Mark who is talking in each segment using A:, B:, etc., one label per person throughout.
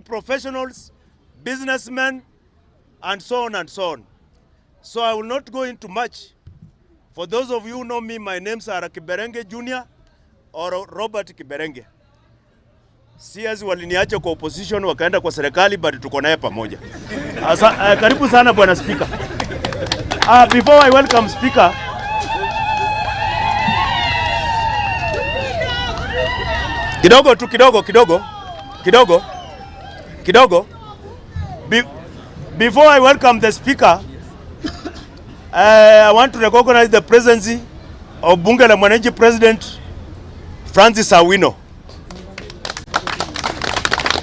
A: professionals, businessmen, and so on and so on. So I will not go into much. For those of you who know me, my names are Kiberenge Jr. or Robert Kiberenge. Siasi waliniacha kwa opposition wakaenda kwa serikali, but tuko naye pamoja. Karibu sana bwana speaker. Before I welcome speaker, before I welcome the speaker, I want to recognize the presence of Bunge la Wananchi President Francis Awino.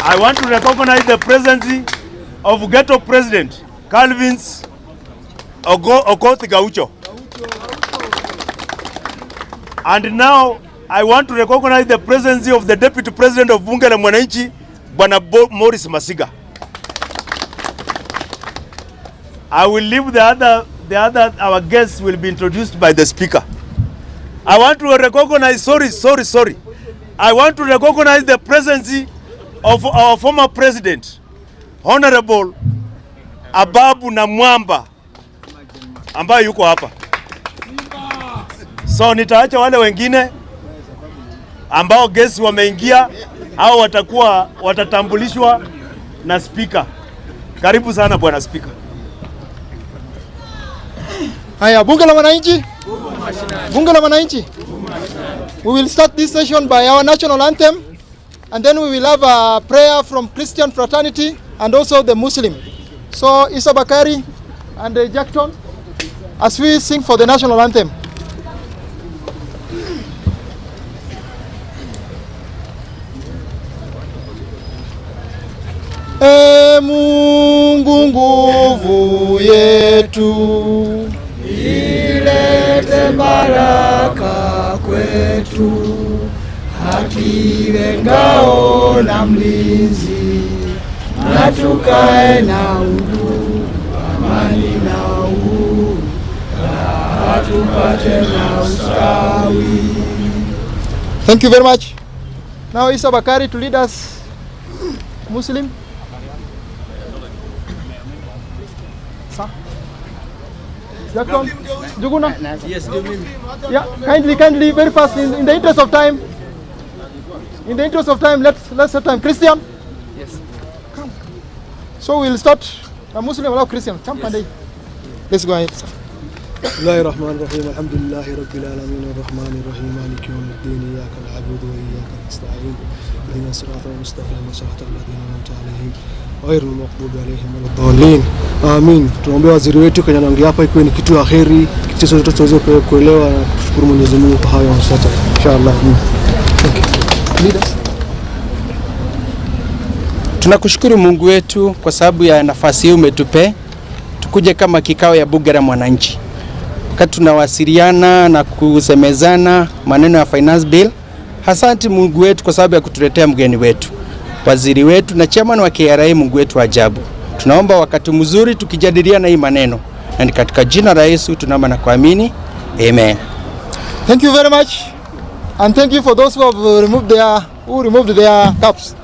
A: I want to recognize the presence of Ghetto President Calvin's Okoth Gaucho. And now I want to recognize the presence of the Deputy President of Bunge la Wananchi, Bwana Morris Masiga. I will leave our guests will be introduced by the speaker. I want to recognize, sorry. I want to recognize the presence of our former president, Honorable Ababu Namwamba, ambaye yuko hapa. So nitaacha wale wengine ambao guests wameingia au watatambulishwa na speaker. Karibu sana bwana speaker.
B: Haya, Bunge la Wananchi. Bunge la Wananchi. We will start this session by our national anthem, and then we will have a prayer from Christian fraternity and also the Muslim. So Isa Bakari and Jackton, as we sing for the national anthem. Mungu nguvu yetu, ilete baraka kwetu, haki ngao na mlinzi, na tukae na uhuru, amani na uhuru, na tupate na ustawi. Thank you very much. Now Isa Bakari to lead us Muslim. Juguna?
C: Yes,
B: yeah, kindly, very fast, in the interest of time. In the interest of time, let's have time. Christian?
C: Yes.
B: Come. So we'll start a Muslim or Christian. Come, Pandey. Let's go ahead.
D: Bismillahirrahmanirrahim. Alhamdulillahi Rabbil Alamin. Ar-Rahmanir-Rahim. Maliki yawmiddin. Iyyaka na'budu wa iyyaka nasta'in. Ihdinas siratal mustaqim. Siratal ladzina an'amta 'alaihim ghayril maghdubi 'alaihim waladdallin. Amin. Tuombe waziri wetu kwenye anaongea hapa iwe ni kitu aheri, kitu sote tuweze kuelewa na kushukuru Mwenyezi Mungu kwa hayo yote. Inshallah.
C: Tunakushukuru Mungu wetu kwa sababu ya nafasi hii umetupe tukuje kama kikao ya Bunge la Mwananchi. Wakati tunawasiliana na kusemezana maneno ya finance bill, asante Mungu wetu kwa sababu ya kutuletea mgeni wetu, waziri wetu na chairman wa KRA. Mungu wetu ajabu, tunaomba wakati mzuri tukijadiliana hii maneno, na katika jina la Yesu tunaomba na kuamini, amen.
B: Thank you very much, and thank you for those who have removed their caps.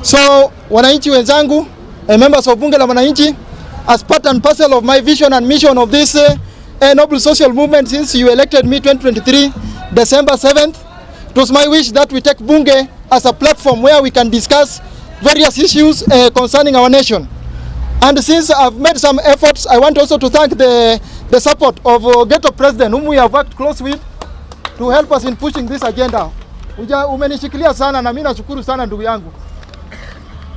B: So wananchi wenzangu, members of Bunge la Wananchi, as part and parcel of my vision and mission of this noble social movement since you elected me 2023 December 7th, it was my wish that we take Bunge as a platform where we can discuss various issues concerning our nation. And since I've made some efforts, I want also to thank the support of Ghetto President, whom we have worked close with to help us in pushing this agenda. Umenishikilia sana na mimi nashukuru sana ndugu yangu.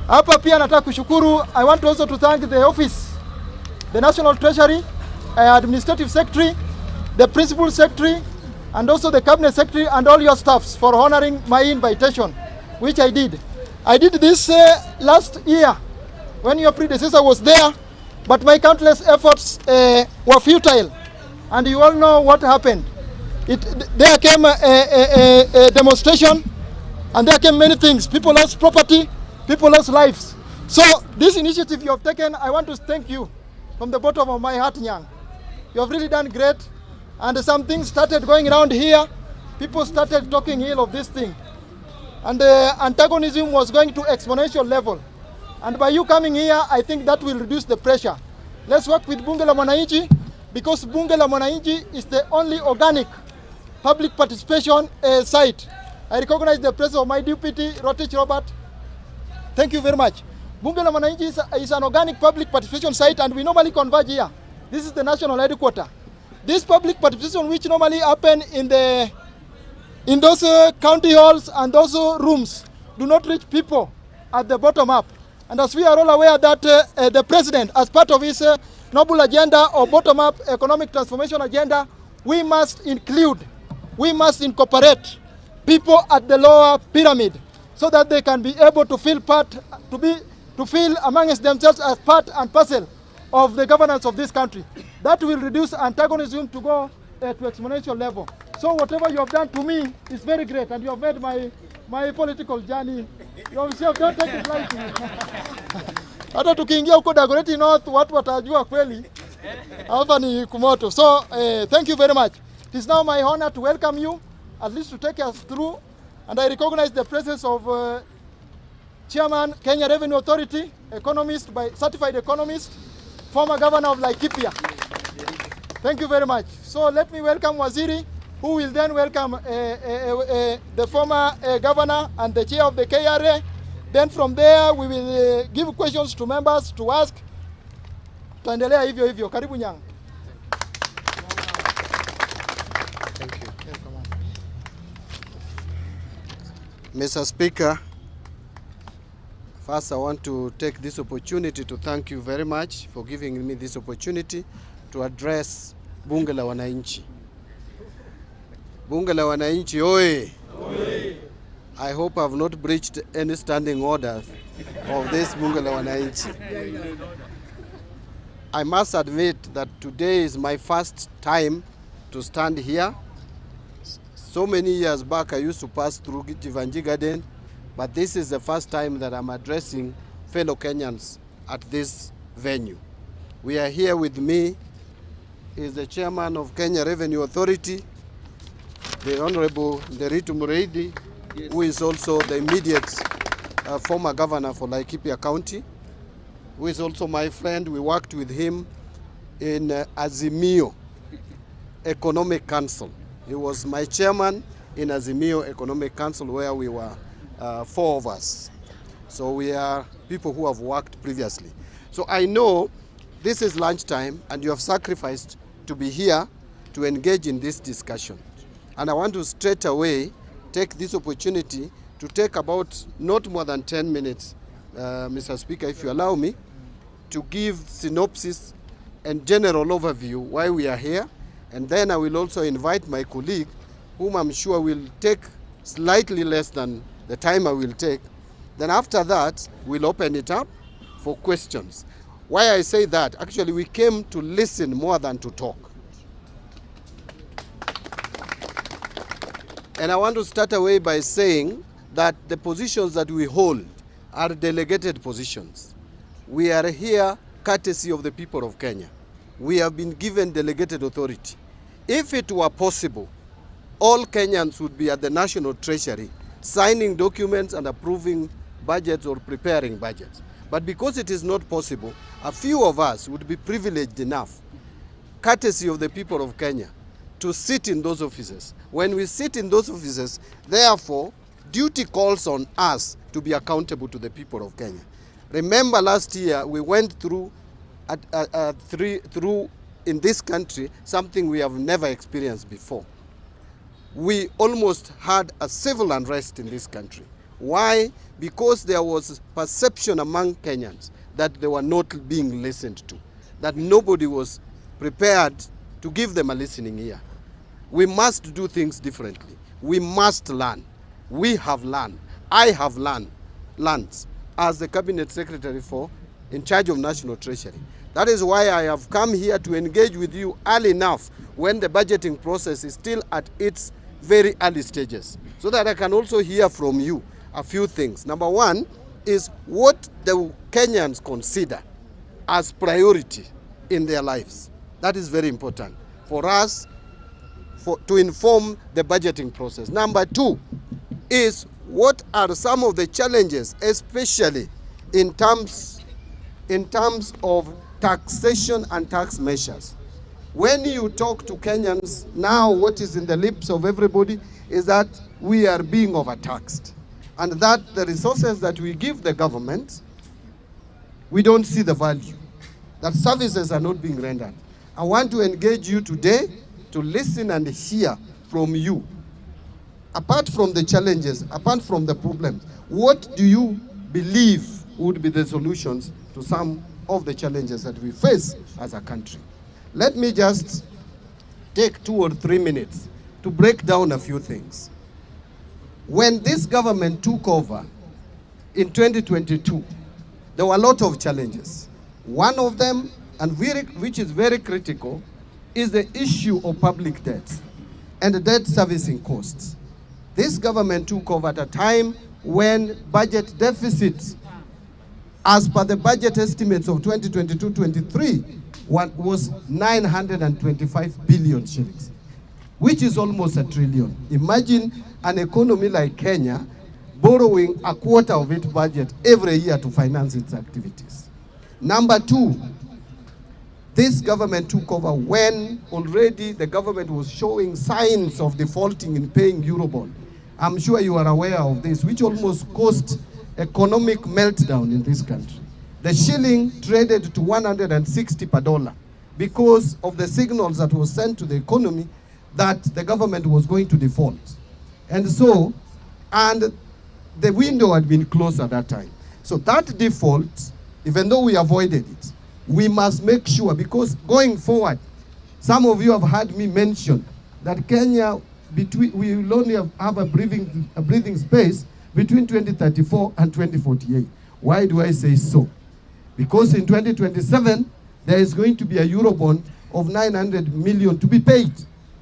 B: Hapa pia nataka kushukuru, I want also to thank the office, the National Treasury, Administrative Secretary, the Principal Secretary, and also the Cabinet Secretary and all your staffs for honoring my invitation, which I did. I did this last year when your predecessor was there, but my countless efforts were futile, and you all know what happened. There came a demonstration, and there came many things. People lost property, people lost lives. So this initiative you have taken, I want to thank you from the bottom of my heart, Nyang. You have really done great, and some things started going around here. People started talking ill of this thing, and the antagonism was going to exponential level. And by you coming here, I think that will reduce the pressure. Let's work with Bunge la Wananchi, because Bunge la Wananchi is the only organic public participation site. I recognize the presence of my deputy, Rotich Robert. Thank you very much. Bunge la Wananchi is an organic public participation site, and we normally converge here. This is the national headquarters. This public participation, which normally happen in those county halls and those rooms, do not reach people at the bottom up. And as we are all aware that the president, as part of his noble agenda or bottom-up economic transformation agenda, we must incorporate people at the lower pyramid so that they can be able to feel feel amongst themselves as part and parcel of the governance of this country. That will reduce antagonism to go to exponential level. So whatever you have done to me is very great, and you have made my political journey. You have don't take it lightly. Hata tukiingia huko Dagoretti North, watu watajua kweli hapa ni kumoto. So thank you very much. It is now my honor to welcome you, at least to take us through, and I recognize the presence of Chairman, Kenya Revenue Authority, certified economist, former governor of Laikipia. Thank you very much. So let me welcome Waziri, who will then welcome the former governor and the chair of the KRA. Then from there we will give questions to members to ask. Tuendelea hivyo hivyo. Karibu Nyang.
E: Thank you. Mr. Speaker, first I want to take this opportunity to thank you very much for giving me this opportunity to address Bunge la Wananchi. Bunge la Wananchi, oye! I hope I have not breached any standing orders of this Bunge la Wananchi. I must admit that today is my first time to stand here. So many years back I used to pass through Jevanjee Garden, but this is the first time that I'm addressing fellow Kenyans at this venue. We are here with me is the chairman of Kenya Revenue Authority, the Honorable Nderitu Mureithi, who is also the immediate former governor for Laikipia County, who is also my friend. We worked with him in Azimio Economic Council. He was my chairman in Azimio Economic Council, where we were 4 of us. So we are people who have worked previously. So I know this is lunchtime and you have sacrificed to be here to engage in this discussion. And I want to straight away take this opportunity to take about not more than 10 minutes, Mr. Speaker, if you allow me, to give synopsis and general overview why we are here. And then I will also invite my colleague, whom I'm sure will take slightly less than the time I will take. Then after that, we'll open it up for questions. Why I say that, actually we came to listen more than to talk. And I want to start away by saying that the positions that we hold are delegated positions. We are here courtesy of the people of Kenya. We have been given delegated authority. If it were possible, all Kenyans would be at the National Treasury signing documents and approving budgets or preparing budgets. But because it is not possible, a few of us would be privileged enough, courtesy of the people of Kenya, to sit in those offices. When we sit in those offices, therefore, duty calls on us to be accountable to the people of Kenya. Remember last year, we went through in this country something we have never experienced before. We almost had a civil unrest in this country. Why? Because there was perception among Kenyans that they were not being listened to, that nobody was prepared to give them a listening ear. We must do things differently. We must learn. We have learned. I have learned as the Cabinet Secretary in charge of National Treasury. That is why I have come here to engage with you early enough when the budgeting process is still at its very early stages, so that I can also hear from you a few things. Number one is what the Kenyans consider as priority in their lives. That is very important for us to inform the budgeting process. Number two is what are some of the challenges, especially in terms of taxation and tax measures. When you talk to Kenyans, now what is in the lips of everybody is that we are being overtaxed, and that the resources that we give the government, we don't see the value, that services are not being rendered. I want to engage you today to listen and hear from you. Apart from the challenges, apart from the problems, what do you believe would be the solutions to some of the challenges that we face as a country? Let me just take 2 or 3 minutes to break down a few things. When this government took over in 2022, there were a lot of challenges. One of them, and which is very critical, is the issue of public debt and the debt servicing costs. This government took over at a time when budget deficits, as per the budget estimates of 2022-23, was 925 billion shillings, which is almost $1 trillion. Imagine an economy like Kenya borrowing a quarter of its budget every year to finance its activities. Number two, this government took over when already the government was showing signs of defaulting in paying Eurobond. I'm sure you are aware of this, which almost caused economic meltdown in this country. The shilling traded to 160 per dollar because of the signals that was sent to the economy that the government was going to default. And so, and the window had been closed at that time. So that default, even though we avoided it, we must make sure, because going forward, some of you have heard me mention that Kenya, we will only have a breathing space between 2034 and 2048. Why do I say so? Because in 2027, there is going to be a Eurobond of 900 million to be paid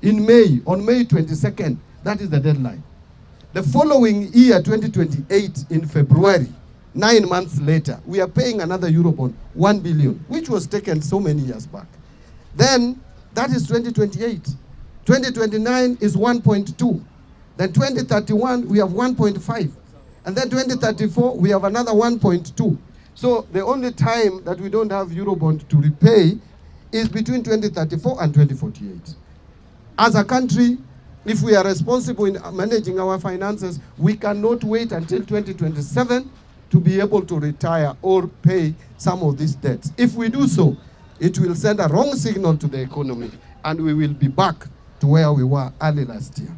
E: in May, on May 22nd. That is the deadline. The following year, 2028, in February, 9 months later, we are paying another Eurobond, 1 billion, which was taken so many years back. Then, that is 2028. 2029 is 1.2. Then 2031, we have 1.5. And then 2034, we have another 1.2. So the only time that we don't have Eurobond to repay is between 2034 and 2048. As a country, if we are responsible in managing our finances, we cannot wait until 2027 to be able to retire or pay some of these debts. If we do so, it will send a wrong signal to the economy, and we will be back to where we were early last year.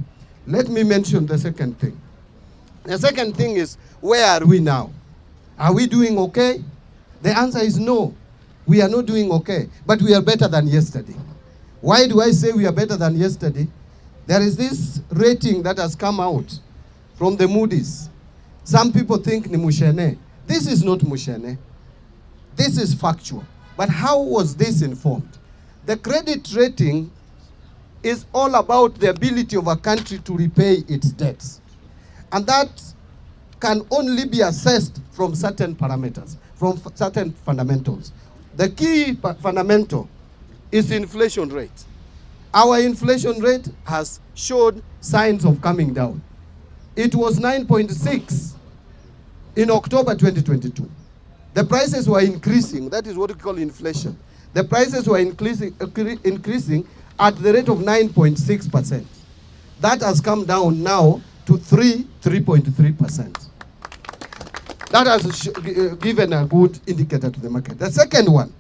E: Let me mention the second thing. The second thing is, where are we now? Are we doing okay? The answer is no. We are not doing okay, but we are better than yesterday. Why do I say we are better than yesterday? There is this rating that has come out from the Moody's. Some people think ni mushene. This is not mushene. This is factual. But how was this informed? The credit rating is all about the ability of a country to repay its debts. And that can only be assessed from certain parameters, from certain fundamentals. The key fundamental is inflation rate. Our inflation rate has showed signs of coming down. It was 9.6 in October 2022. The prices were increasing. That is what we call inflation. The prices were increasing at the rate of 9.6%. That has come down now to 3.3%. That has given a good indicator to the market. The second one,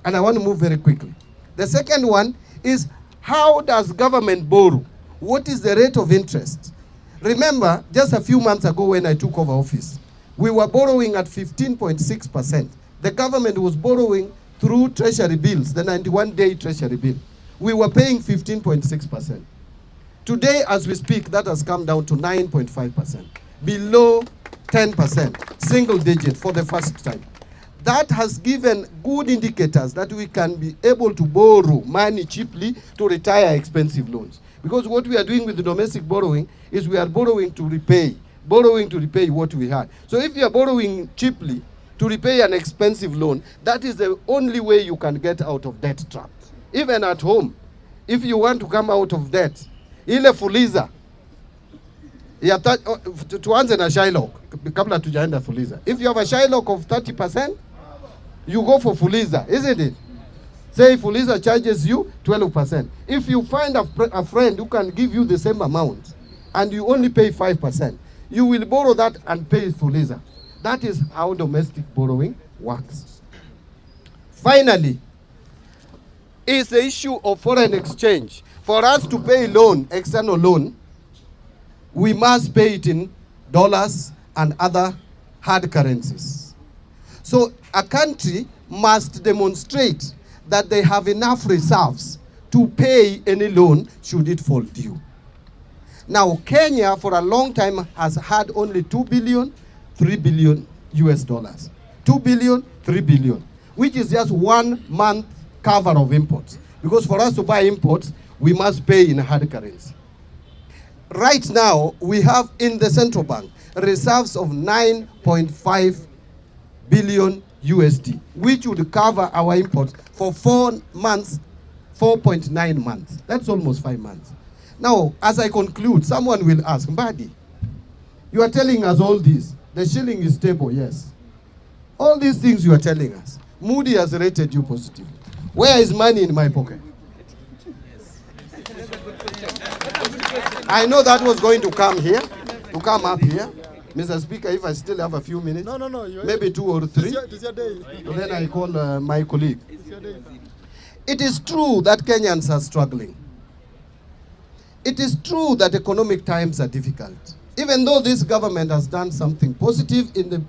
E: and I want to move very quickly. The second one is, how does government borrow? What is the rate of interest? Remember, just a few months ago when I took over office, we were borrowing at 15.6%. The government was borrowing through treasury bills, the 91-day treasury bill. We were paying 15.6%. Today, as we speak, that has come down to 9.5%, below 10%, single digit for the first time. That has given good indicators that we can be able to borrow money cheaply to retire expensive loans. Because what we are doing with the domestic borrowing is we are borrowing to repay what we had. So if you are borrowing cheaply to repay an expensive loan, that is the only way you can get out of debt trap. Even at home, if you want to come out of debt, ile fuliza, ya tuanze na Shylock kabla tujaenda Fuliza. If you have a Shylock of 30%, you go for Fuliza, isn't it? Say Fuliza charges you 12%. If you find a friend who can give you the same amount and you only pay 5%, you will borrow that and pay Fuliza. That is how domestic borrowing works. Finally, is the issue of foreign exchange. For us to pay loan, external loan, we must pay it in dollars and other hard currencies. So a country must demonstrate that they have enough reserves to pay any loan should it fall due. Now, Kenya for a long time has had only 2 billion, 3 billion US dollars. 2 billion, 3 billion, which is just 1 month cover of imports. Because for us to buy imports, we must pay in hard currency. Right now, we have in the central bank reserves of 9.5 billion USD, which would cover our imports for 4 months, 4.9 months. That's almost 5 months. Now, as I conclude, someone will ask, Mbadi, you are telling us all this. The shilling is stable, yes. All these things you are telling us. Moody has rated you positively. Where is money in my pocket? I know that was going to come up here. Mr. Speaker, if I still have a few minutes, maybe 2 or 3, then I call my colleague. It is true that Kenyans are struggling. It is true that economic times are difficult. Even though this government has done something positive in the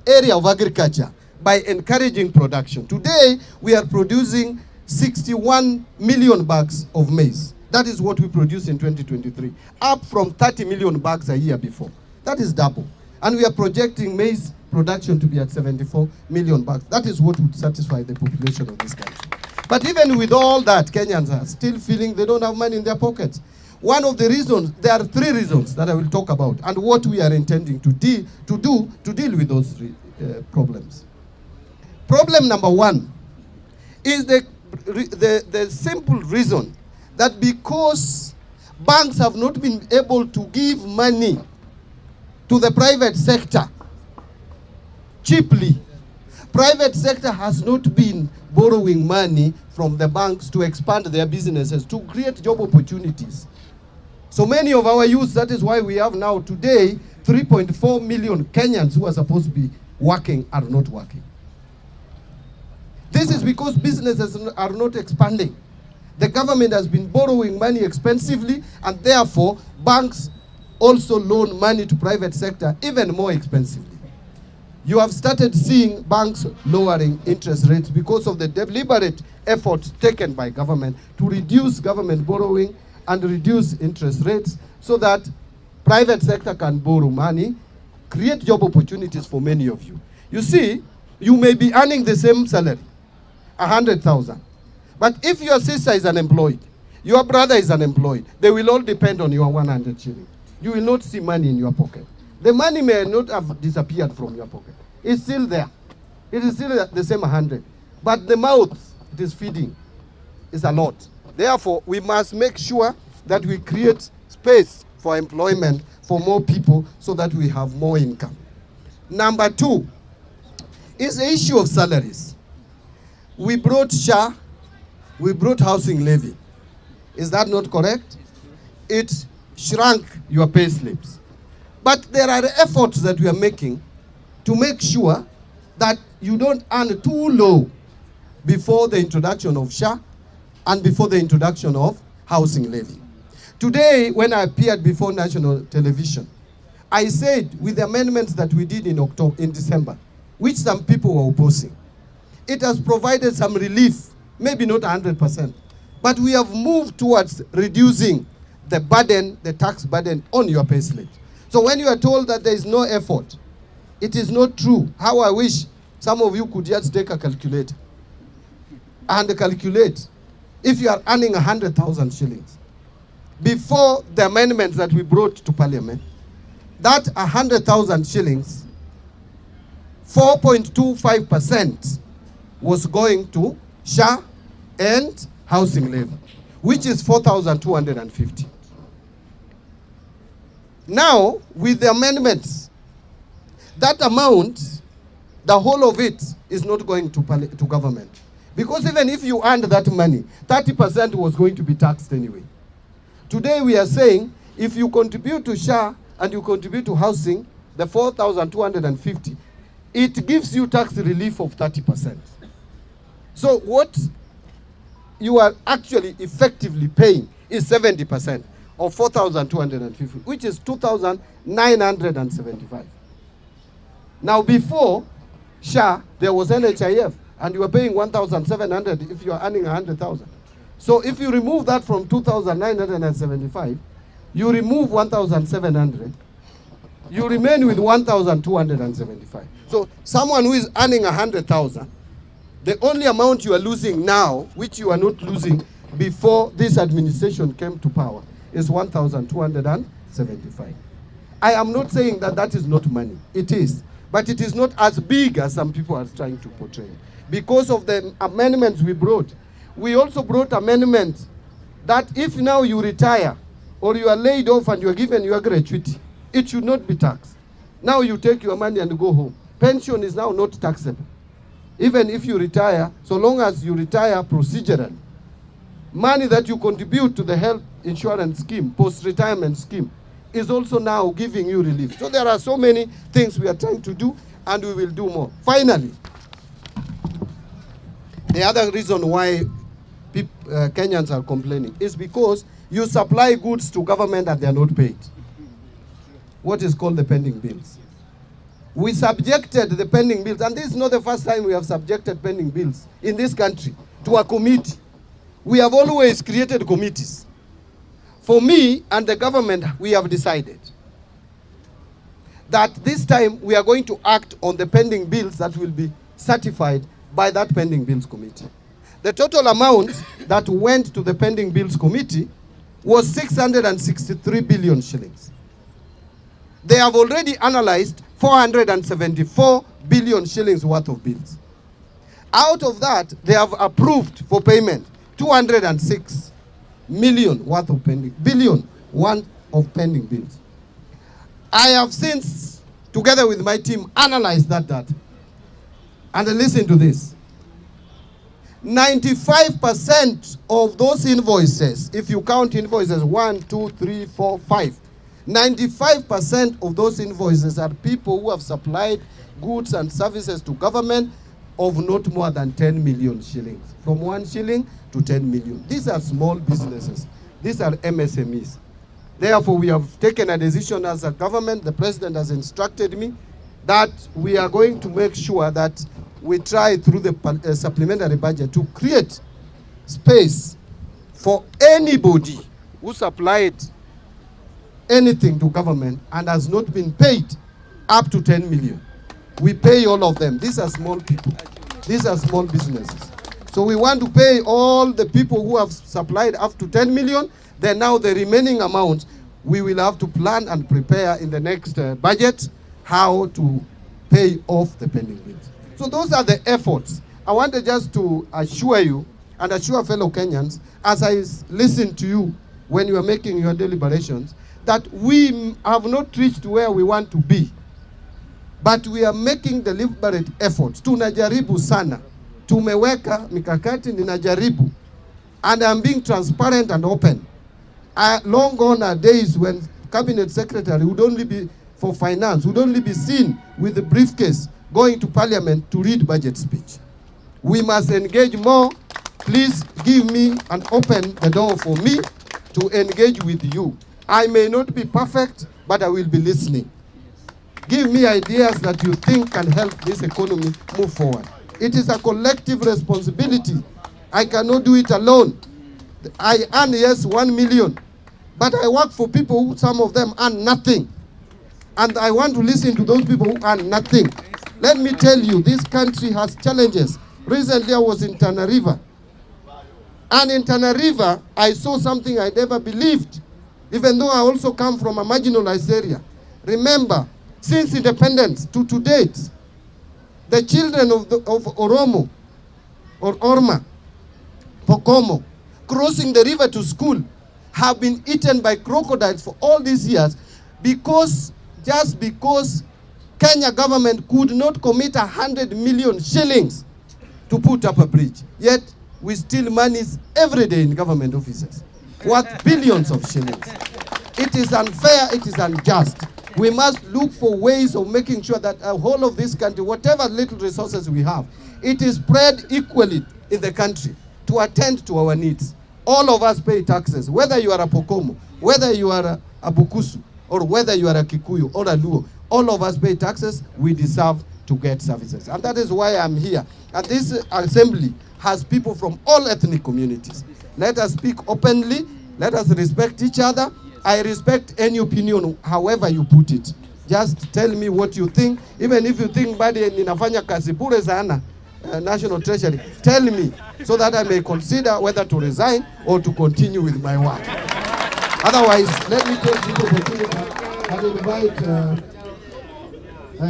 E: area of agriculture by encouraging production. Today, we are producing 61 million bags of maize. That is what we produced in 2023, up from 30 million bags a year before. That is double. And we are projecting maize production to be at 74 million bags. That is what would satisfy the population of this country. But even with all that, Kenyans are still feeling they don't have money in their pockets. One of the reasons, there are 3 reasons that I will talk about and what we are intending to deal with those 3 problems. Problem number 1 is the simple reason that because banks have not been able to give money to the private sector cheaply, private sector has not been borrowing money from the banks to expand their businesses, to create job opportunities. So many of our youth, that is why we have now today 3.4 million Kenyans who are supposed to be working are not working. This is because businesses are not expanding. The government has been borrowing money expensively, and therefore banks also loan money to private sector even more expensively. You have started seeing banks lowering interest rates because of the deliberate efforts taken by government to reduce government borrowing and reduce interest rates so that private sector can borrow money, create job opportunities for many of you. You see, you may be earning the same salary, 100,000. But if your sister is unemployed, your brother is unemployed, they will all depend on your 100 shillings. You will not see money in your pocket. The money may not have disappeared from your pocket. It's still there. It is still the same 100. But the mouth it is feeding is a lot. Therefore, we must make sure that we create space for employment for more people so that we have more income. Number 2 is the issue of salaries. We brought SHA, we brought housing levy. Is that not correct? It shrunk your pay slips. But there are efforts that we are making to make sure that you don't earn too low before the introduction of SHA and before the introduction of housing levy. Today, when I appeared before national television, I said with the amendments that we did in December, which some people were opposing, it has provided some relief, maybe not 100%, but we have moved towards reducing the burden, the tax burden on your pay slip. So when you are told that there is no effort, it is not true. How I wish some of you could just take a calculator and calculate if you are earning 100,000 shillings. Before the amendments that we brought to Parliament, that 100,000 shillings, 4.25% was going to SHA and housing levy, which is 4,250. Now, with the amendments, that amount, the whole of it is not going to government. Because even if you earned that money, 30% was going to be taxed anyway. Today we are saying, if you contribute to SHA and you contribute to housing, the 4,250, it gives you tax relief of 30%. So what you are actually effectively paying is 70% of 4,250, which is 2,975. Now before SHA, there was NHIF, and you were paying 1,700 if you are earning 100,000. So if you remove that from 2,975, you remove 1,700, you remain with 1,275. So someone who is earning 100,000, the only amount you are losing now, which you are not losing before this administration came to power, is 1,275. I am not saying that that is not money. It is. But it is not as big as some people are trying to portray. Because of the amendments we brought. We also brought amendments that if now you retire or you are laid off and you are given your gratuity, it should not be taxed. Now you take your money and go home. Pension is now not taxable. Even if you retire, so long as you retire procedurally, money that you contribute to the health insurance scheme, post-retirement scheme, is also now giving you relief. So there are so many things we are trying to do, and we will do more. Finally, the other reason why Kenyans are complaining is because you supply goods to government and they are not paid. What is called the pending bills. We subjected the pending bills, and this is not the first time we have subjected pending bills in this country to a committee. We have always created committees. For me and the government, we have decided that this time we are going to act on the pending bills that will be certified by that pending bills committee. The total amount that went to the pending bills committee was 663 billion shillings. They have already analyzed 474 billion shillings worth of bills. Out of that, they have approved for payment 206 million worth of pending, billion one of pending bills. I have since, together with my team, analyzed that data. And listen to this. 95% of those invoices, if you count invoices 1, 2, 3, 4, 5, 95% of those invoices are people who have supplied goods and services to government of not more than 10 million shillings. From 1 shilling to 10 million. These are small businesses. These are MSMEs. Therefore, we have taken a decision as a government. The president has instructed me that we are going to make sure that we try through the supplementary budget to create space for anybody who supplied anything to government and has not been paid up to 10 million. We pay all of them. These are small people. These are small businesses. So we want to pay all the people who have supplied up to 10 million. Then now the remaining amount, we will have to plan and prepare in the next budget how to pay off the pending bills. So those are the efforts. I wanted just to assure you and assure fellow Kenyans, as I listen to you when you are making your deliberations, that we have not reached where we want to be. But we are making deliberate efforts. Tunajaribu sana. Tumeweka mikakati, ninajaribu. And I'm being transparent and open. Long gone are days when cabinet secretary would only be for finance, would only be seen with the briefcase going to parliament to read budget speech. We must engage more. Please give me and open the door for me to engage with you. I may not be perfect, but I will be listening. Give me ideas that you think can help this economy move forward. It is a collective responsibility. I cannot do it alone. I earn, yes, 1 million, but I work for people who, some of them earn nothing. And I want to listen to those people who earn nothing. Let me tell you, this country has challenges. Recently I was in Tana River. And in Tana River, I saw something I never believed, even though I also come from a marginalized area. Remember, since independence to date, the children of Oromo, or Orma, Pokomo, crossing the river to school, have been eaten by crocodiles for all these years. just because Kenya government could not commit 100 million shillings to put up a bridge, yet we steal monies every day in government offices worth billions of shillings. It is unfair, it is unjust. We must look for ways of making sure that the whole of this country, whatever little resources we have, it is spread equally in the country to attend to our needs. All of us pay taxes, whether you are a Pokomo, whether you are a Bukusu, or whether you are a Kikuyu or a Luo. All of us pay taxes, we deserve to get services. And that is why I'm here. And this assembly has people from all ethnic communities. Let us speak openly, let us respect each other. I respect any opinion, however you put it. Just tell me what you think. Even if you think Mbadi ninafanya kazi bure sana, National Treasury, tell me so that I may consider whether to resign or to continue with my work. Otherwise, let me take this opportunity and invite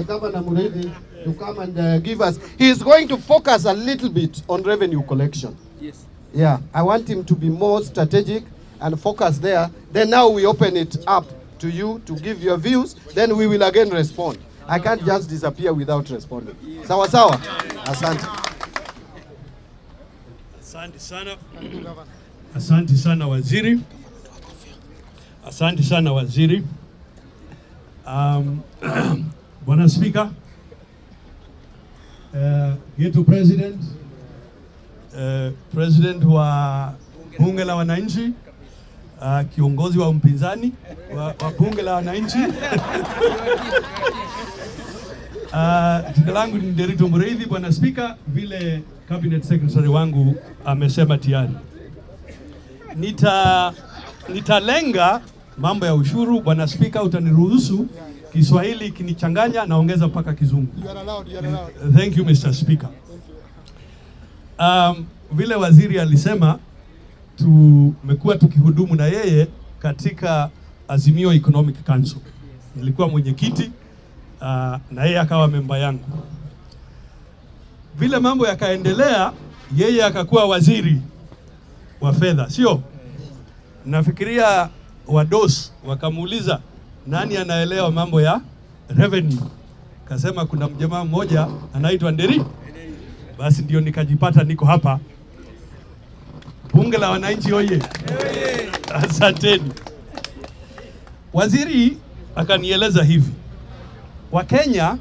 E: Governor Murithi to come and give us. He is going to focus a little bit on revenue collection.
C: Yes.
E: Yeah, I want him to be more strategic and focus there. Then now we open it up to you to give your views. Then we will again respond. I can't just disappear without responding. Sawa sawa. Asante.
F: Asante sana. Asante sana waziri. Asante sana waziri. Bwana Speaker, yetu President, President wa Bunge la Wananchi, kiongozi wa mpinzani wa Bunge la Wananchi. Jina langu ni Nderito Murithi. Bwana Speaker, vile Cabinet Secretary wangu amesema tayari, nitalenga mambo ya ushuru. Bwana Speaker, utaniruhusu Kiswahili kinichanganya, naongeza mpaka Kizungu. Thank you Mr. Speaker. Vile waziri alisema, tumekuwa tukihudumu na yeye katika Azimio Economic Council. Nilikuwa mwenyekiti na yeye akawa memba yangu. Vile mambo yakaendelea, yeye akakuwa waziri wa fedha, sio? Nafikiria wados wakamuuliza nani anaelewa mambo ya revenue. Kasema kuna mjamaa mmoja anaitwa Nderi. Basi ndio nikajipata niko hapa. Bunge la Wananchi oye. Asanteni. Waziri akanieleza hivi. Wakenya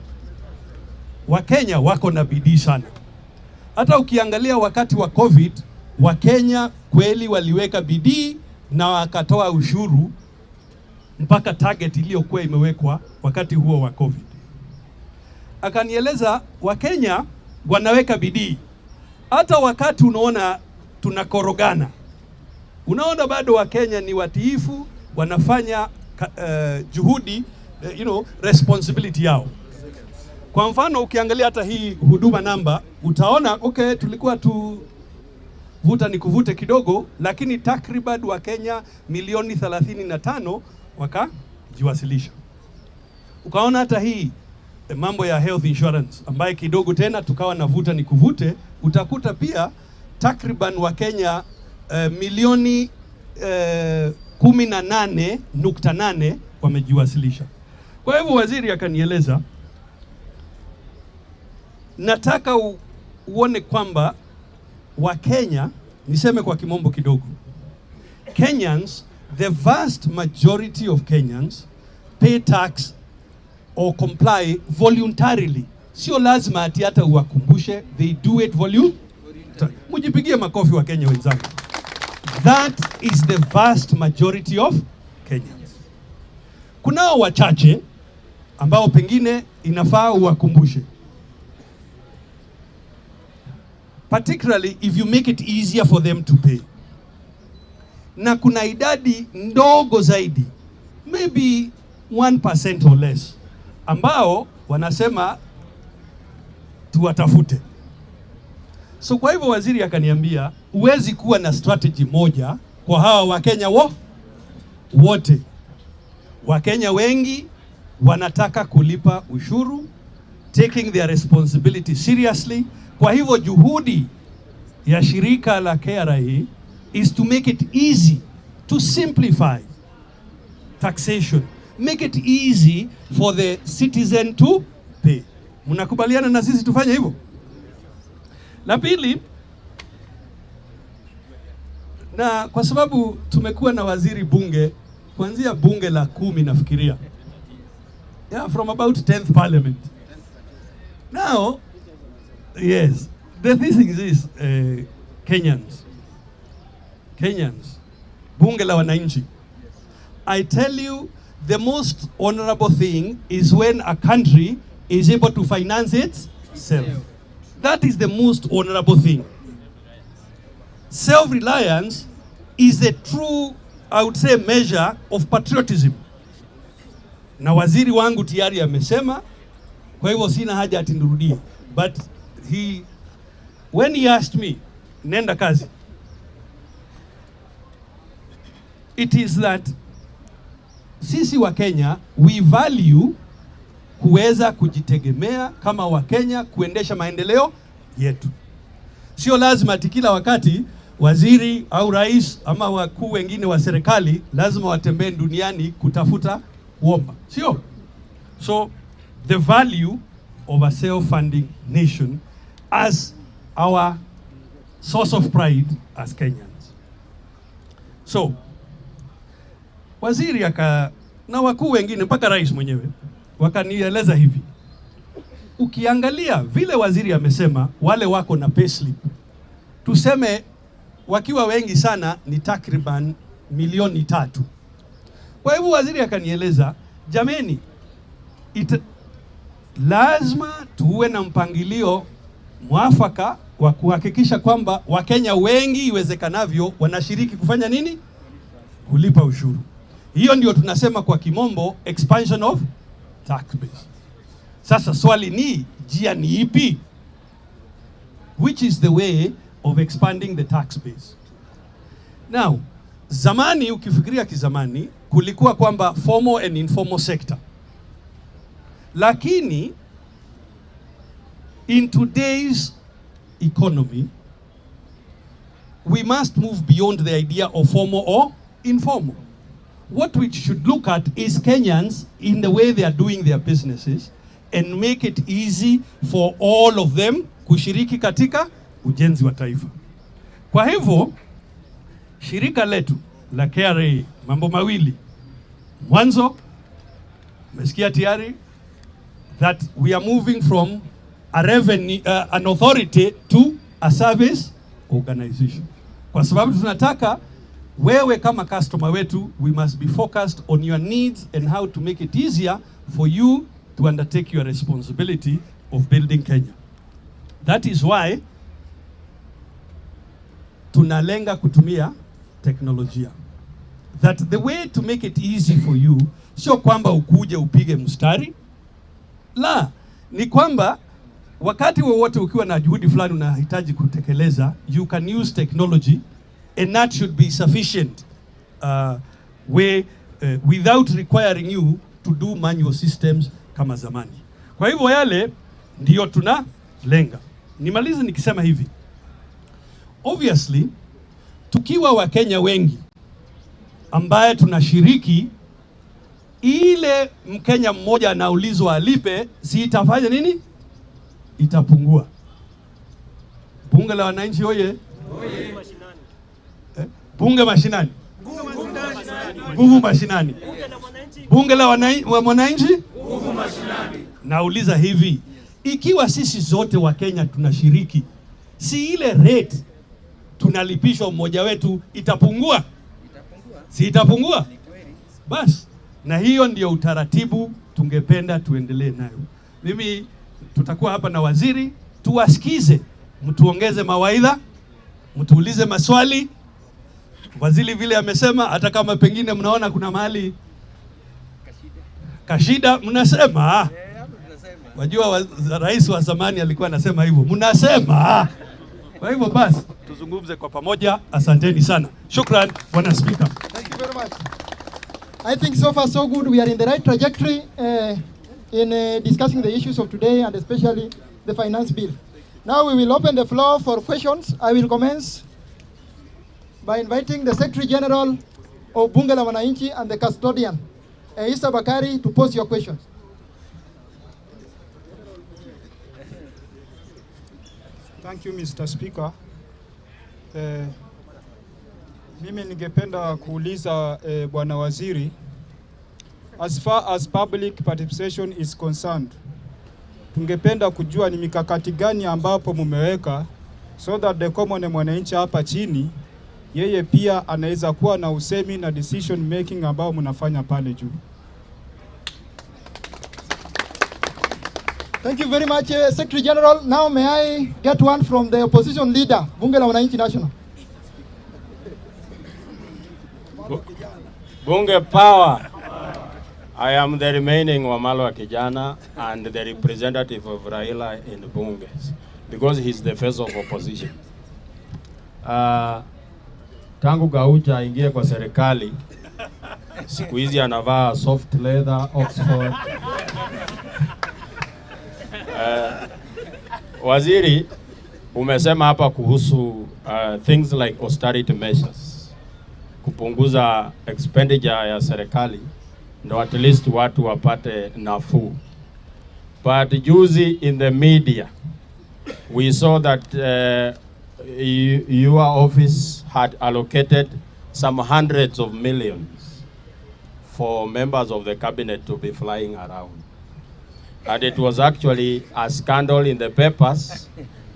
F: wako na bidii sana. Hata ukiangalia wakati wa COVID, Wakenya kweli waliweka bidii na wakatoa ushuru mpaka target iliyokuwa imewekwa wakati huo wa COVID. Akanieleza Wakenya wanaweka bidii. Hata wakati unaona tunakorogana, unaona bado Wakenya ni watiifu, wanafanya juhudi, responsibility yao. Kwa mfano ukiangalia hata hii huduma namba, utaona okay, tulikuwa tu vuta ni kuvute kidogo, lakini takriban Wakenya milioni 35 wakajiwasilisha. Ukaona hata hii mambo ya health insurance ambaye kidogo tena tukawa na vuta ni kuvute, utakuta pia takriban Wakenya milioni 18.8 wamejiwasilisha. Kwa hivyo waziri akanieleza, nataka uone kwamba Wakenya, niseme kwa kimombo kidogo, Kenyans, the vast majority of Kenyans pay tax or comply voluntarily. Sio lazima ati hata uwakumbushe, they do it voluntarily. Mujipigie makofi wa Kenya wenzangu. That is the vast majority of Kenyans. Kunao wachache ambao pengine inafaa uwakumbushe. Particularly if you make it easier for them to pay. Na kuna idadi ndogo zaidi, maybe 1% or less, ambao wanasema tuwatafute. So kwa hivyo waziri akaniambia, huwezi kuwa na strategy moja kwa hawa Wakenya wote. Wakenya wengi wanataka kulipa ushuru, taking their responsibility seriously. Kwa hivyo juhudi ya shirika la KRA is to make it easy to simplify taxation, make it easy for the citizen to pay. Mnakubaliana na sisi tufanye hivyo? La pili, na kwa sababu tumekuwa na waziri bunge kuanzia bunge la 10 nafikiria, yeah, from about 10th parliament. Now, yes, the thing is this, Kenyans, bunge la wananchi, I tell you, the most honorable thing is when a country is able to finance itself. That is the most honorable thing. Self-reliance is the true, I would say, measure of patriotism. Na waziri wangu tayari amesema, kwa hivyo sina haja ati nirudie. But when he asked me, nenda kazi, it is that sisi wa Kenya, we value kuweza kujitegemea kama wa Kenya, kuendesha maendeleo yetu. Sio lazima ati kila wakati waziri au rais ama wakuu wengine wa serikali lazima watembee duniani kutafuta kuomba. Sio? So the value of a self-funding nation as our source of pride as Kenyans. So waziri na wakuu wengine mpaka rais mwenyewe wakanieleza hivi, ukiangalia vile waziri amesema, wale wako na payslip, tuseme wakiwa wengi sana ni takriban 3 milioni. Kwa hivyo waziri akanieleza, jameni, lazima tuwe na mpangilio mwafaka wa kuhakikisha kwamba Wakenya wengi iwezekanavyo wanashiriki kufanya nini? Kulipa ushuru. Hiyo ndio tunasema kwa kimombo expansion of tax base. Sasa swali ni, njia ni ipi? Which is the way of expanding the tax base? Now, zamani, ukifikiria kizamani, kulikuwa kwamba formal and informal sector. Lakini in today's economy, we must move beyond the idea of formal or informal. What we should look at is Kenyans in the way they are doing their businesses and make it easy for all of them kushiriki katika ujenzi wa taifa. Kwa hivyo, shirika letu la KRA, mambo mawili. Mwanzo, mesikia tayari that we are moving from a revenue, an authority to a service organization. Kwa sababu tunataka wewe kama customer wetu, we must be focused on your needs and how to make it easier for you to undertake your responsibility of building Kenya. That is why tunalenga kutumia teknolojia. That the way to make it easy for you, sio kwamba ukuje upige mstari. La, ni kwamba wakati wowote ukiwa na juhudi fulani unahitaji kutekeleza, you can use technology, and that should be sufficient without requiring you to do manual systems kama zamani. Kwa hivyo yale ndiyo tunalenga. Nimalize nikisema hivi. Obviously, tukiwa Wakenya wengi ambaye tunashiriki, ile Mkenya mmoja anaulizwa alipe, si itafanya nini? Itapungua. Bunge la wananchi oye. Bunge mashinani. Nguvu mashinani. Bunge la wananchi. Nguvu mashinani. Nauliza hivi, ikiwa sisi zote wa Kenya tunashiriki, si ile rate tunalipishwa mmoja wetu itapungua? Si itapungua? Bas, na hiyo ndio utaratibu tungependa tuendelee nayo. Mimi tutakuwa hapa na waziri, tuwasikize, mtuongeze mawaidha, mtuulize maswali. Waziri vile amesema, hata kama pengine mnaona kuna mahali kashida, mnasema. Wajua rais wa zamani alikuwa anasema hivyo, mnasema. Kwa hivyo basi, tuzungumze kwa pamoja. Asanteni sana. Shukran, Bwana Speaker.
B: Thank you very much. I think so far so good. We are in the right trajectory in discussing the issues of today, and especially the finance bill. Now we will open the floor for questions. I will commence by inviting the Secretary General of Bunge la Wananchi and the custodian Issa Bakari to pose your questions.
G: Thank you, Mr. Speaker. Mimi ningependa kuuliza Bwana Waziri, as far as public participation is concerned, tungependa kujua ni mikakati gani ambapo mumeweka so that the common mwananchi hapa chini yeye pia anaweza kuwa na usemi na decision making ambao mnafanya pale juu.
B: Thank you very much, Secretary General. Now may I get one from the opposition leader, Bunge la Wananchi National.
H: Bunge power. I am the remaining Wamalo Kijana and the representative of Raila in Bunge because he's the face of opposition. Tangu Gaucha ingie kwa serikali, siku hizi anavaa soft leather, Oxford. Waziri, umesema hapa kuhusu things like austerity measures, kupunguza expenditure ya serikali, ndo at least watu wapate nafuu. But juzi in the media, we saw that your office had allocated some hundreds of millions for members of the cabinet to be flying around. And it was actually a scandal in the papers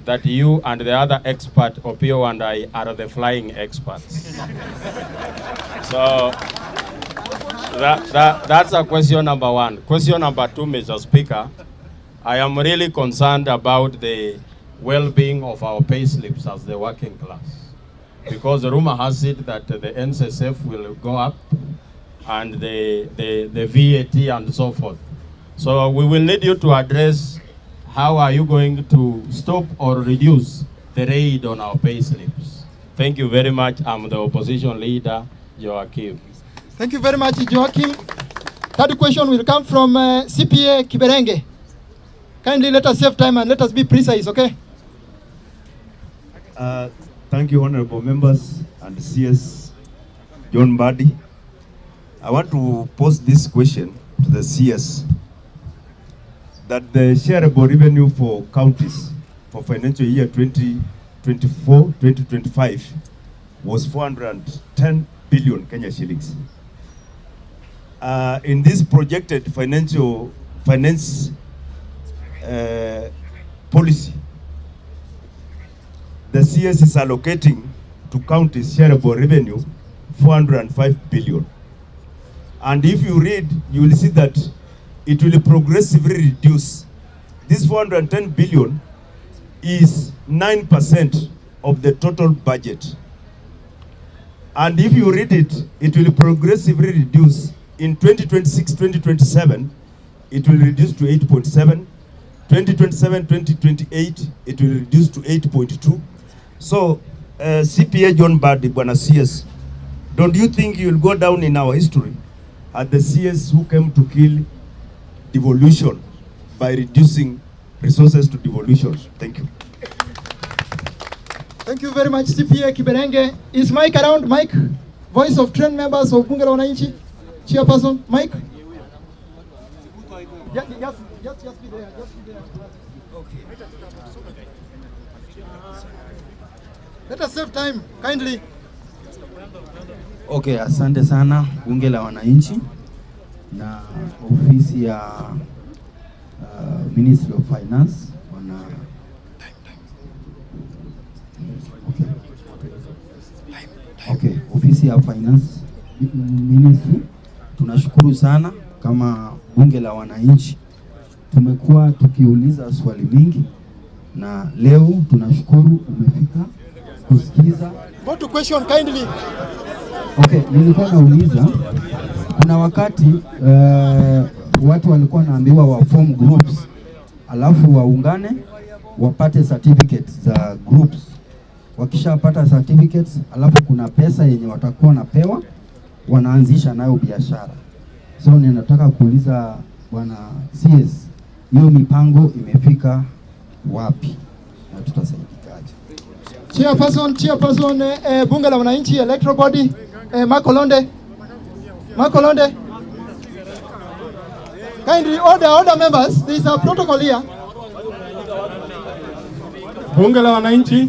H: that you and the other expert, Opio and I, are the flying experts. So that's a question number one. Question number two, Mr. Speaker, I am really concerned about the well-being of our pay slips as the working class. Because the rumor has it that the NSSF will go up and the VAT and so forth. So we will need you to address how are you going to stop or reduce the raid on our pay slips. Thank you very much. I'm the opposition leader, Joachim.
B: Thank you very much, Joachim. Third question will come from CPA Kiberenge. Kindly let us save time and let us be precise, okay?
I: Thank you, honorable members and CS John Mbadi. I want to pose this question to the CS, that the shareable revenue for counties for financial year 2024-2025 was 410 billion Kenya shillings. In this projected finance policy, the CS is allocating to counties shareable revenue 405 billion. And if you read, you will see that it will progressively reduce. This 410 billion is 9% of the total budget. And if you read it, it will progressively reduce. In 2026-2027, it will reduce to 8.7. 2027-2028, it will reduce to 8.2. So, CPA John Mbadi, Bwana CS, don't you think you will go down in our history as the CS who came to kill devolution by reducing resources to devolution? Thank you.
B: Thank you very much, CPA Kiberenge. Is Mike around? Mike, voice of trained members of Bunge la Wananchi, chairperson. Mike? Just be there. Just be there. Okay. Let us save time, kindly.
J: Okay, asante sana Bunge la Wananchi na ofisi ya Ministry of Finance wana Okay, ofisi ya Finance Ministry, tunashukuru sana kama Bunge la Wananchi. Tumekuwa tukiuliza swali mingi na leo tunashukuru umefika kusikiza.
B: Go to question kindly.
J: Okay, nilikuwa nauliza, kuna wakati watu walikuwa naambiwa wa form groups alafu waungane wapate certificates za groups. Wakishapata certificates alafu kuna pesa yenye watakuwa napewa wanaanzisha nayo biashara. So ninataka kuuliza Bwana CS, hiyo mipango imefika wapi na tutasaidikaje?
B: Chairperson, Bunge la Wananchi electoral body, Marco Londe. Kindly order members. There is a protocol here.
K: Bunge la Wananchi.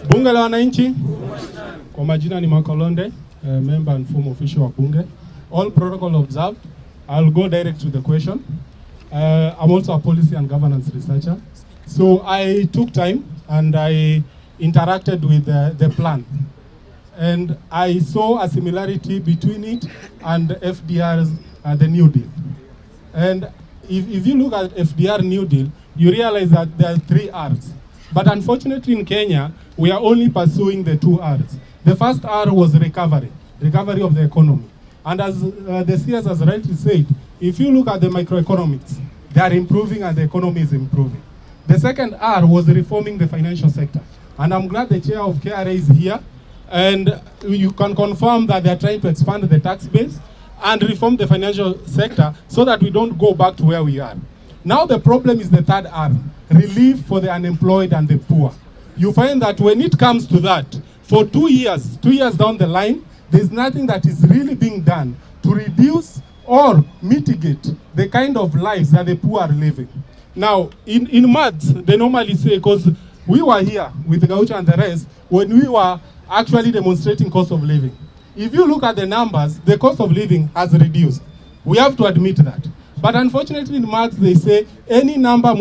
K: Bunge la Wananchi. Kwa majina ni Makolonde, member and former official wa Bunge. All protocol observed. I'll go direct to the question. I'm also a policy and governance researcher. So I took time and I interacted with the plan. And I saw a similarity between it and FDR's the New Deal. And if you look at FDR New Deal, you realize that there are 3 R's. But unfortunately in Kenya, we are only pursuing the 2 R's. The first R was recovery of the economy. And as the CS has rightly said, if you look at the microeconomics, they are improving and the economy is improving. The second R was reforming the financial sector. And I'm glad the chair of KRA is here. And you can confirm that they are trying to expand the tax base and reform the financial sector so that we don't go back to where we are. Now the problem is the third R, relief for the unemployed and the poor. You find that when it comes to that, for 2 years down the line, there's nothing that is really being done to reduce or mitigate the kind of lives that the poor are living. Now, in maths, they normally say, because we were here with Gaucho and the rest, when we were actually demonstrating cost of living. If you look at the numbers, the cost of living has reduced. We have to admit that. But unfortunately in maths, they say any number,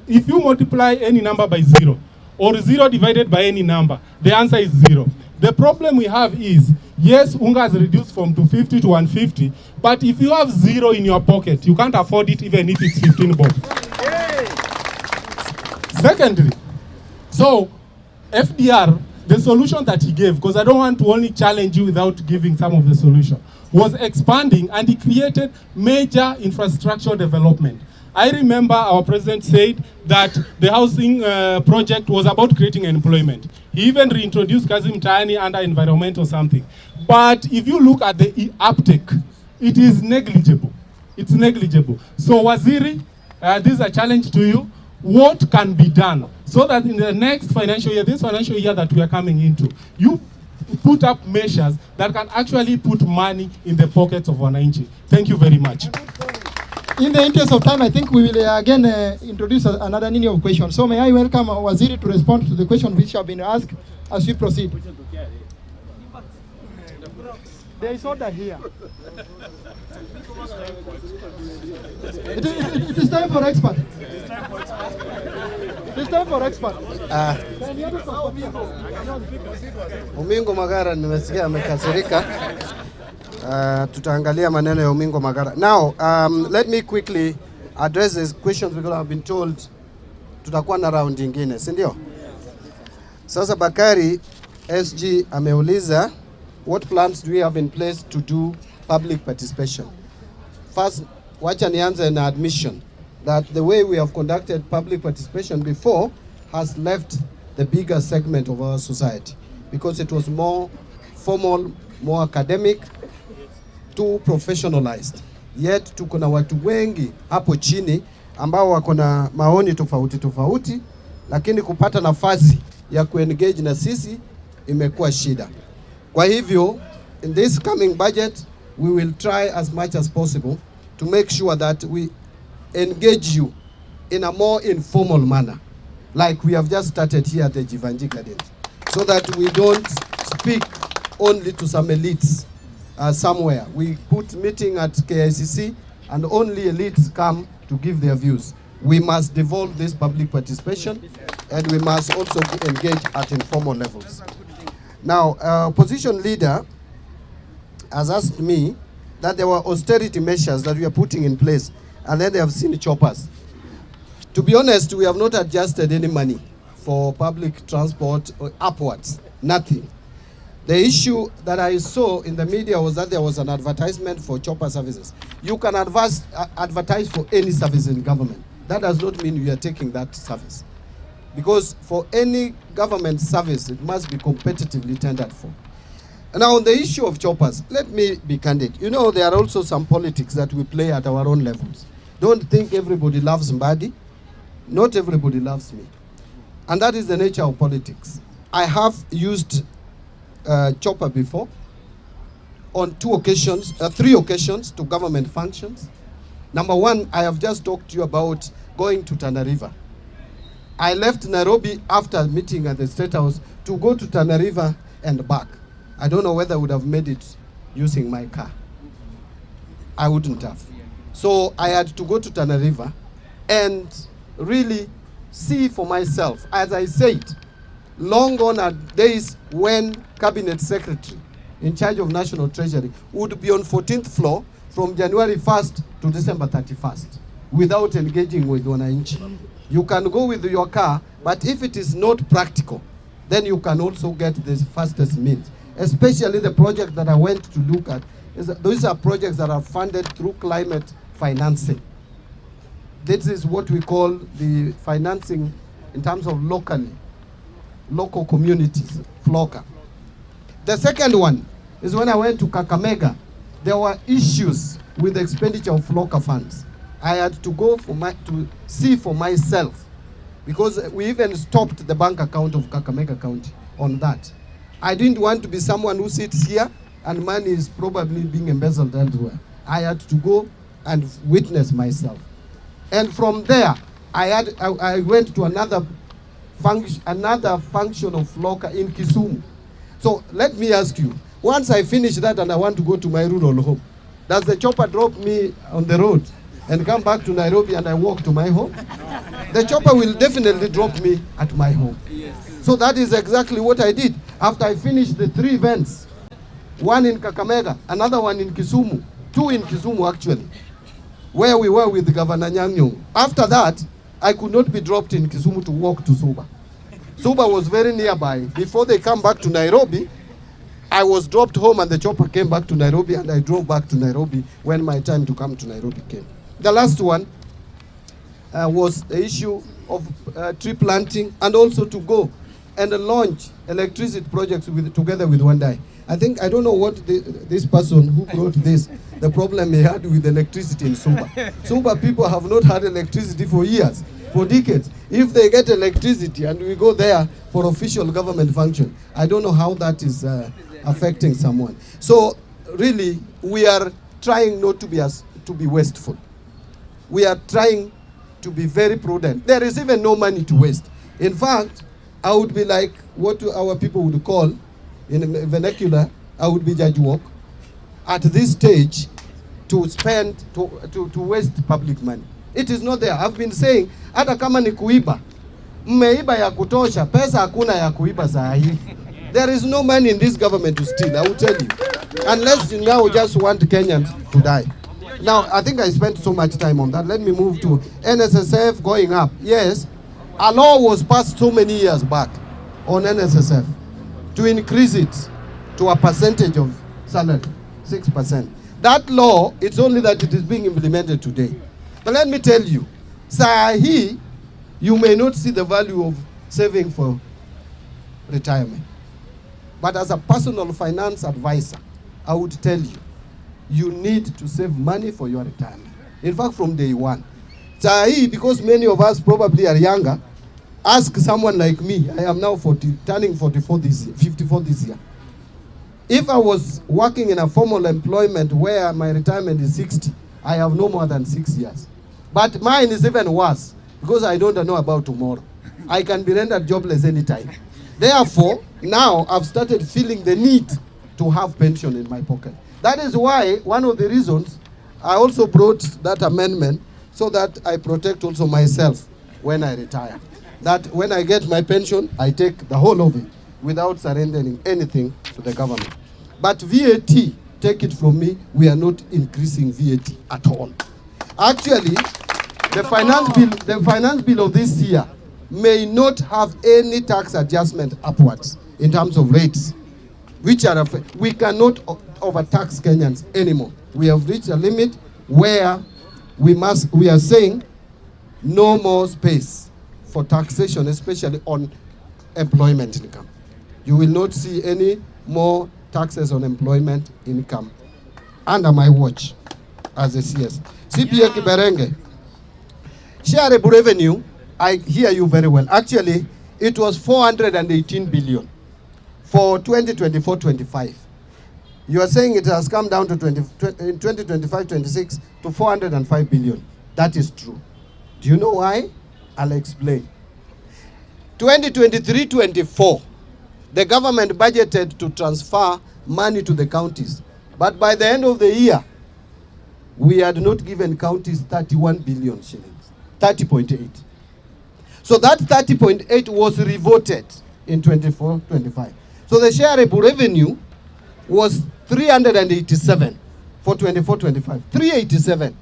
K: if you multiply any number by 0, or 0 divided by any number, the answer is 0. The problem we have is, yes, unga has reduced from 250 to 150, but if you have 0 in your pocket, you can't afford it even if it's 15 bob. Secondly, so FDR, the solution that he gave, because I don't want to only challenge you without giving some of the solution, was expanding, and he created major infrastructure development. I remember our president said that the housing project was about creating employment. He even reintroduced Kazi Mtaani under environment or something. But if you look at the uptake, it is negligible. It's negligible. So Waziri, this is a challenge to you. What can be done so that in the next financial year, this financial year that we are coming into, you put up measures that can actually put money in the pockets of Wananchi? Thank you very much.
B: In the interest of time, I think we will again introduce another linear of questions. So may I welcome Waziri to respond to the question which have been asked as we proceed. There is order here. It is time for expert. It is time for expert.
E: Umingo Magara nimesikia amekasirika. Tutaangalia maneno ya Umingo Magara. Now, let me quickly address these questions because I've been told tutakuwa na round nyingine, si ndio? Sasa Bakari SG ameuliza, what plans do we have in place to do public participation? First, wacha nianze na admission that the way we have conducted public participation before has left the bigger segment of our society because it was more formal, more academic, too professionalized. Yet tuko na watu wengi hapo chini ambao wako na maoni tofauti, lakini kupata nafasi ya kuengage na sisi imekuwa shida. Kwa hivyo, in this coming budget, we will try as much as possible to make sure that we engage you in a more informal manner, like we have just started here at the Jevanjee Gradens, so that we don't speak only to some elites somewhere. We put meeting at KICC and only elites come to give their views. We must devolve this public participation and we must also engage at informal levels. Now, opposition leader has asked me that there were austerity measures that we are putting in place and then they have seen choppers. To be honest, we have not adjusted any money for public transport or upwards, nothing. The issue that I saw in the media was that there was an advertisement for chopper services. You can advertise for any service in government. That does not mean you are taking that service. Because for any government service, it must be competitively tendered for. And now on the issue of choppers, let me be candid. You know, there are also some politics that we play at our own levels. Don't think everybody loves Mbadi. Not everybody loves me. And that is the nature of politics. I have used chopper before on 3 occasions to government functions. Number one, I have just talked to you about going to Tana River. I left Nairobi after meeting at the State House to go to Tana River and back. I don't know whether I would have made it using my car. I wouldn't have. So I had to go to Tana River and really see for myself. As I said, long gone are days when Cabinet Secretary in charge of National Treasury would be on 14th floor from January 1st to December 31st without engaging with Wananchi. You can go with your car, but if it is not practical, then you can also get the fastest means. Especially the project that I went to look at, those are projects that are funded through climate financing. This is what we call the financing in terms of local communities, FLOCA. The second one is when I went to Kakamega, there were issues with the expenditure of FLOCA funds. I had to go to see for myself, because we even stopped the bank account of Kakamega County on that. I didn't want to be someone who sits here and money is probably being embezzled elsewhere. I had to go and witness myself. And from there, I went to another function of FLOCA in Kisumu. So let me ask you, once I finish that and I want to go to my rural home, does the chopper drop me on the road and come back to Nairobi and I walk to my home? The chopper will definitely drop me at my home. So that is exactly what I did. After I finished the 3 events, one in Kakamega, another one in Kisumu, 2 in Kisumu actually, where we were with Governor Nyang'nyong. After that, I could not be dropped in Kisumu to walk to Suba. Suba was very nearby. Before they come back to Nairobi, I was dropped home and the chopper came back to Nairobi and I drove back to Nairobi when my time to come to Nairobi came. The last one was the issue of tree planting and also to go and launch electricity projects together with Wandai. I don't know what this person who brought this, the problem he had with electricity in Suba. Suba people have not had electricity for years, for decades. If they get electricity and we go there for official government function, I don't know how that is affecting someone. So really, we are trying not to be wasteful. We are trying to be very prudent. There is even no money to waste. In fact, I would be like what our people would call, in vernacular, I would be Judge Walk at this stage to spend, to waste public money. It is not there. I've been saying, hata kama ni kuiba, mmeiba ya kutosha, pesa hakuna ya kuiba saa hii. There is no money in this government to steal, I will tell you. Unless you now just want Kenyans to die. Now, I think I spent so much time on that. Let me move to NSSF going up. Yes, a law was passed so many years back on NSSF to increase it to a percentage of salary, 6%. That law, it's only that it is being implemented today. But let me tell you, Sahi, you may not see the value of saving for retirement. But as a personal finance advisor, I would tell you, you need to save money for your retirement. In fact, from day one. Sahi, because many of us probably are younger, ask someone like me. I am now turning 44 this year, 54 this year. If I was working in a formal employment where my retirement is 60, I have no more than 6 years. But mine is even worse because I don't know about tomorrow. I can be rendered jobless anytime. Therefore, now I've started feeling the need to have pension in my pocket. That is why one of the reasons I also brought that amendment so that I protect also myself when I retire. That when I get my pension, I take the whole of it without surrendering anything to the government. But VAT, take it from me, we are not increasing VAT at all. Actually, the finance bill of this year may not have any tax adjustment upwards in terms of rates, which are we cannot overtax Kenyans anymore. We have reached a limit where we are saying no more space for taxation, especially on employment income. You will not see any more taxes on employment income under my watch as a CS. CPA Kiberenge, shareable revenue, I hear you very well. Actually, it was 418 billion for 2024-25. You are saying it has come down to 2025-26 to 405 billion. That is true. Do you know why? I'll explain. 2023-24, the government budgeted to transfer money to the counties. But by the end of the year, we had not given counties 31 billion shillings, 30.8. So that 30.8 was revoted in 24-25. So the shareable revenue was 387 for 24-25, 387.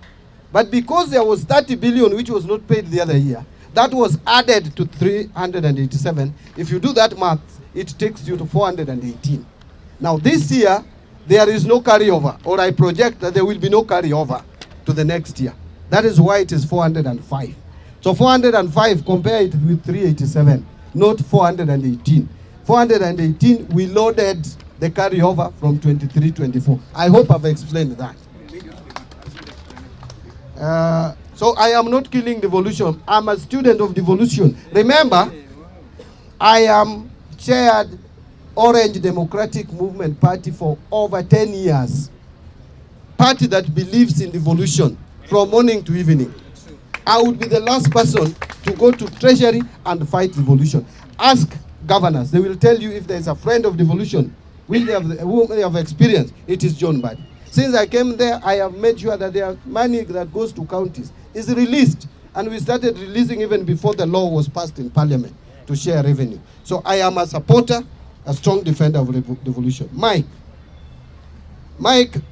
E: But because there was 30 billion which was not paid the other year, that was added to 387. If you do that math, it takes you to 418. Now this year, there is no carryover, or I project that there will be no carryover to the next year. That is why it is 405. So 405, compare it with 387, not 418. 418, we loaded the carryover from 23-24. I hope I've explained that. So I am not killing devolution. I'm a student of devolution. Remember, I am chaired Orange Democratic Movement Party for over 10 years. Party that believes in devolution from morning to evening. I would be the last person to go to Treasury and fight devolution. Ask governors. They will tell you if there is a friend of devolution whom they have experienced. It is John Mbadi. Since I came there, I have made sure that their money that goes to counties is released. And we started releasing even before the law was passed in Parliament to share revenue. So I am a supporter, a strong defender of devolution. Mike,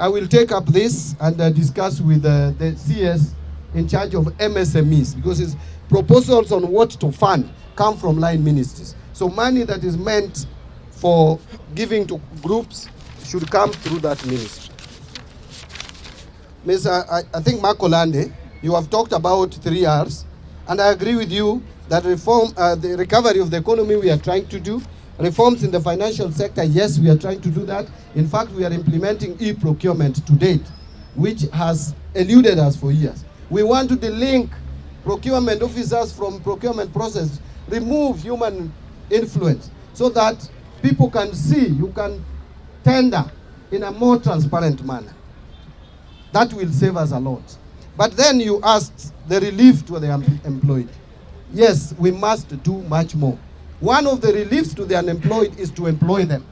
E: I will take up this and discuss with the CS in charge of MSMEs, because his proposals on what to fund come from line ministries. So money that is meant for giving to groups should come through that ministry. I think Makolande, you have talked about 3 Rs, and I agree with you that reform, the recovery of the economy we are trying to do. Reforms in the financial sector, yes, we are trying to do that. In fact, we are implementing e-procurement to date, which has eluded us for years. We want to delink procurement officers from procurement process, remove human influence, so that people can see, you can tender in a more transparent manner. That will save us a lot. But then you asked the relief to the employed. Yes, we must do much more. One of the reliefs to the unemployed is to employ them,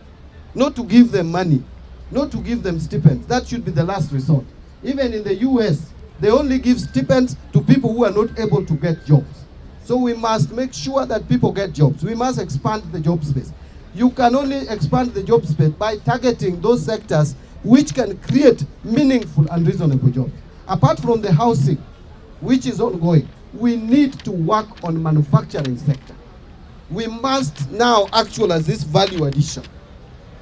E: not to give them money, not to give them stipends. That should be the last resort. Even in the US, they only give stipends to people who are not able to get jobs. So we must make sure that people get jobs. We must expand the job space. You can only expand the job space by targeting those sectors which can create meaningful and reasonable jobs. Apart from the housing, which is ongoing, we need to work on manufacturing sector. We must now actualize this value addition.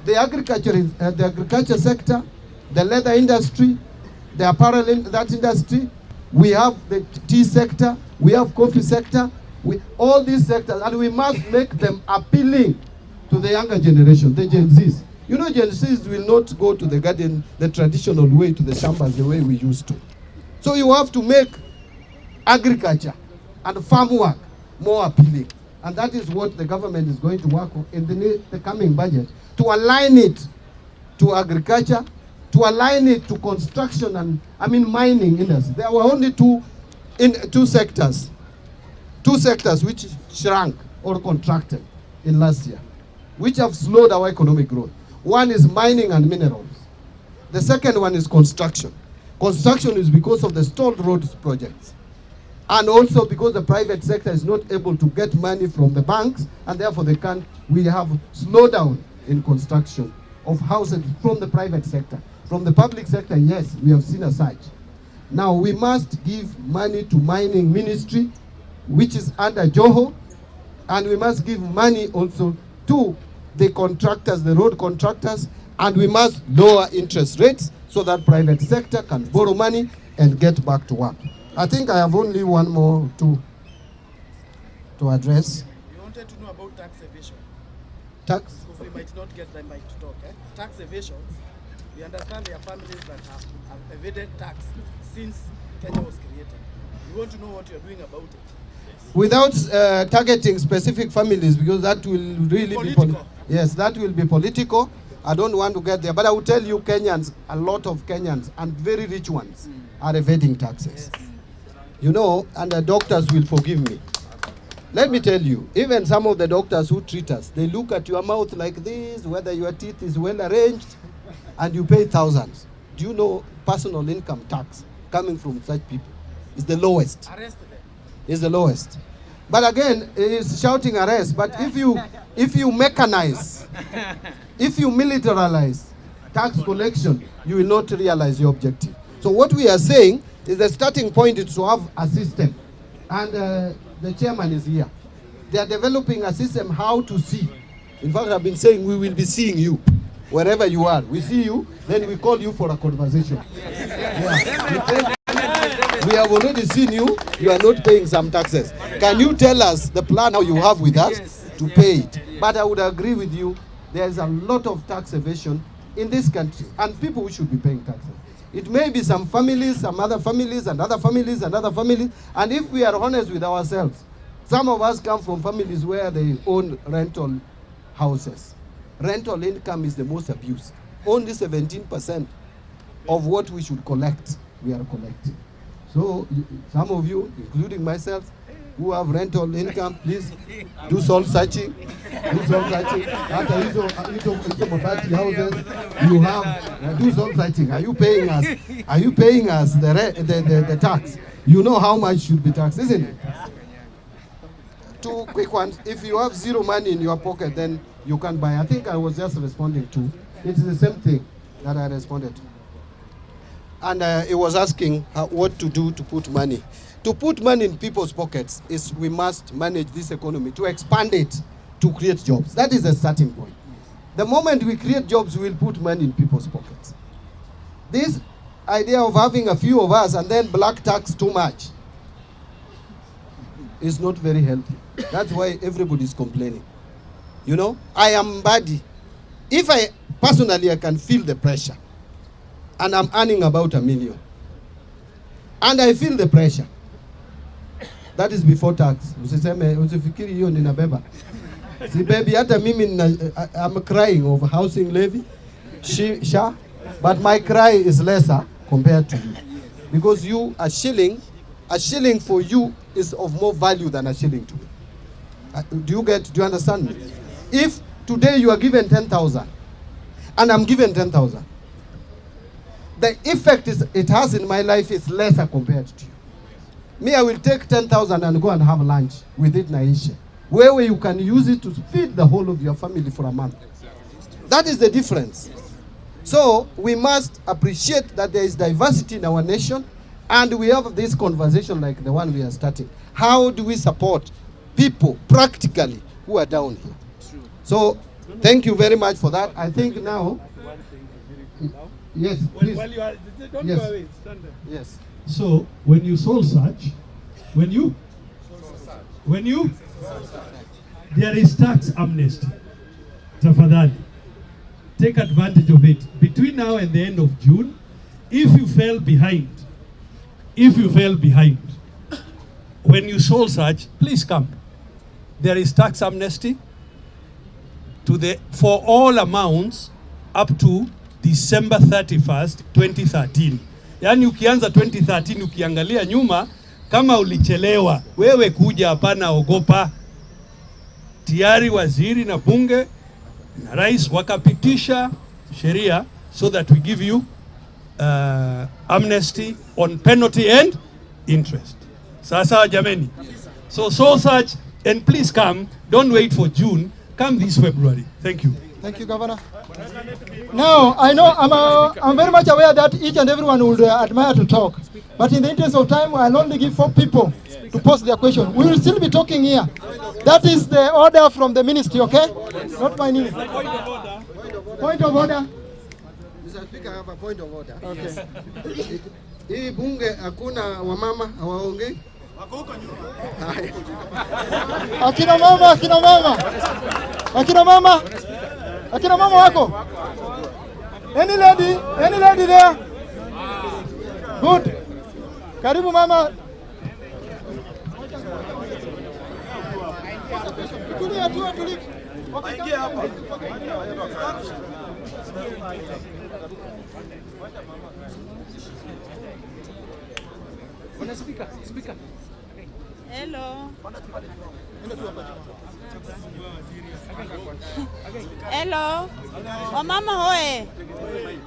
E: The agriculture sector, the leather industry, the apparel that industry, we have the tea sector, we have coffee sector, all these sectors, and we must make them appealing to the younger generation, the Gen Zs. You know, Gen Zs will not go to the garden the traditional way, to the shambas the way we used to. So you have to make agriculture and farm work more appealing. And that is what the government is going to work on in the coming budget, to align it to agriculture, to align it to construction and, mining industry. There were only two sectors which shrank or contracted in last year, which have slowed our economic growth. One is mining and minerals. The second one is construction. Construction is because of the stalled roads projects. And also because the private sector is not able to get money from the banks, and therefore we have slowdown in construction of houses from the private sector. From the public sector, yes, we have seen a surge. Now we must give money to mining ministry, which is under Joho, and we must give money also to the contractors, the road contractors, and we must lower interest rates so that private sector can borrow money and get back to work. I think I have only one more to address.
L: We wanted to know about tax evasion.
E: Tax?
L: Because we might not get the mic to talk. Tax evasion. We understand there are families that have evaded tax since Kenya was created. We want to know what you're doing about it.
E: Without targeting specific families, because that will really be political. Yes, that will be political. I don't want to get there, but I will tell you Kenyans, a lot of Kenyans, and very rich ones, are evading taxes. You know, and the doctors will forgive me. Let me tell you, even some of the doctors who treat us, they look at your mouth like this, whether your teeth is well arranged, and you pay thousands. Do you know personal income tax coming from such people is the lowest? Is the lowest. But again, it is shouting arrest. But if you mechanize, if you militarize tax collection, you will not realize your objective. So what we are saying is the starting point is to have a system. And the chairman is here. They are developing a system how to see. In fact, I've been saying we will be seeing you wherever you are. We see you, then we call you for a conversation. Yeah. We have already seen you. You are not paying some taxes. Can you tell us the plan how you have with us to pay it? But I would agree with you. There is a lot of tax evasion in this country, and people who should be paying taxes. It may be some families, some other families, and other families, and other families. And if we are honest with ourselves, some of us come from families where they own rental houses. Rental income is the most abused. Only 17% of what we should collect, we are collecting. So some of you, including myself, who have rental income, please do soul searching. Do soul searching. After hizo Mbadi houses, you have do soul searching. Are you paying us? Are you paying us the tax? You know how much should be taxed, isn't it? Two quick ones. If you have zero money in your pocket, then you can't buy. I think I was just responding to. It's the same thing that I responded to. And it was asking what to do to put money. To put money in people's pockets is we must manage this economy, to expand it, to create jobs. That is the starting point. The moment we create jobs, we will put money in people's pockets. This idea of having a few of us and then black tax too much is not very healthy. That's why everybody is complaining. You know, I am Mbadi. If I personally, I can feel the pressure, and I'm earning about $1 million, and I feel the pressure. That is before tax. Usifikiri hiyo ninabeba. Si baby, hata mimi I'm crying over housing levy, but my cry is lesser compared to you, because you a shilling for you is of more value than a shilling to me. Do you understand me? If today you are given 10,000 and I'm given 10,000, the effect it has in my life is lesser compared to you. Me, I will take 10,000 and go and have lunch with it, Naisha, where you can use it to feed the whole of your family for a month. That is the difference. So we must appreciate that there is diversity in our nation, and we have this conversation like the one we are starting. How do we support people practically who are down here? So thank you very much for that. I think now, yes, please. Don't go away. Stand there. Yes.
F: So when you soul search, there is tax amnesty. Tafadhali, take advantage of it. Between now and the end of June, if you fell behind, when you soul search, please come. There is tax amnesty for all amounts up to December 31st, 2013. Yaani ukianza 2013 ukiangalia nyuma, kama ulichelewa, wewe kuja hapana, ogopa. Tayari waziri na bunge na rais wakapitisha sheria so that we give you amnesty on penalty and interest. Sasa jameni. So search, and please come. Don't wait for June. Come this February. Thank you.
B: Thank you, Governor. Now, I know I'm very much aware that each and everyone would admire to talk. But in the interest of time, I'll only give 4 people to pose their question. We will still be talking here. That is the order from the ministry, okay? Not my name. Point of order.
E: Mr. Speaker, I have a point of order.
B: Okay.
E: Hii bunge hakuna wamama hawaongei.
B: Akina mama wako. Any lady there? Good. Karibu mama.
M: Hello. Hello. Wamama hoe.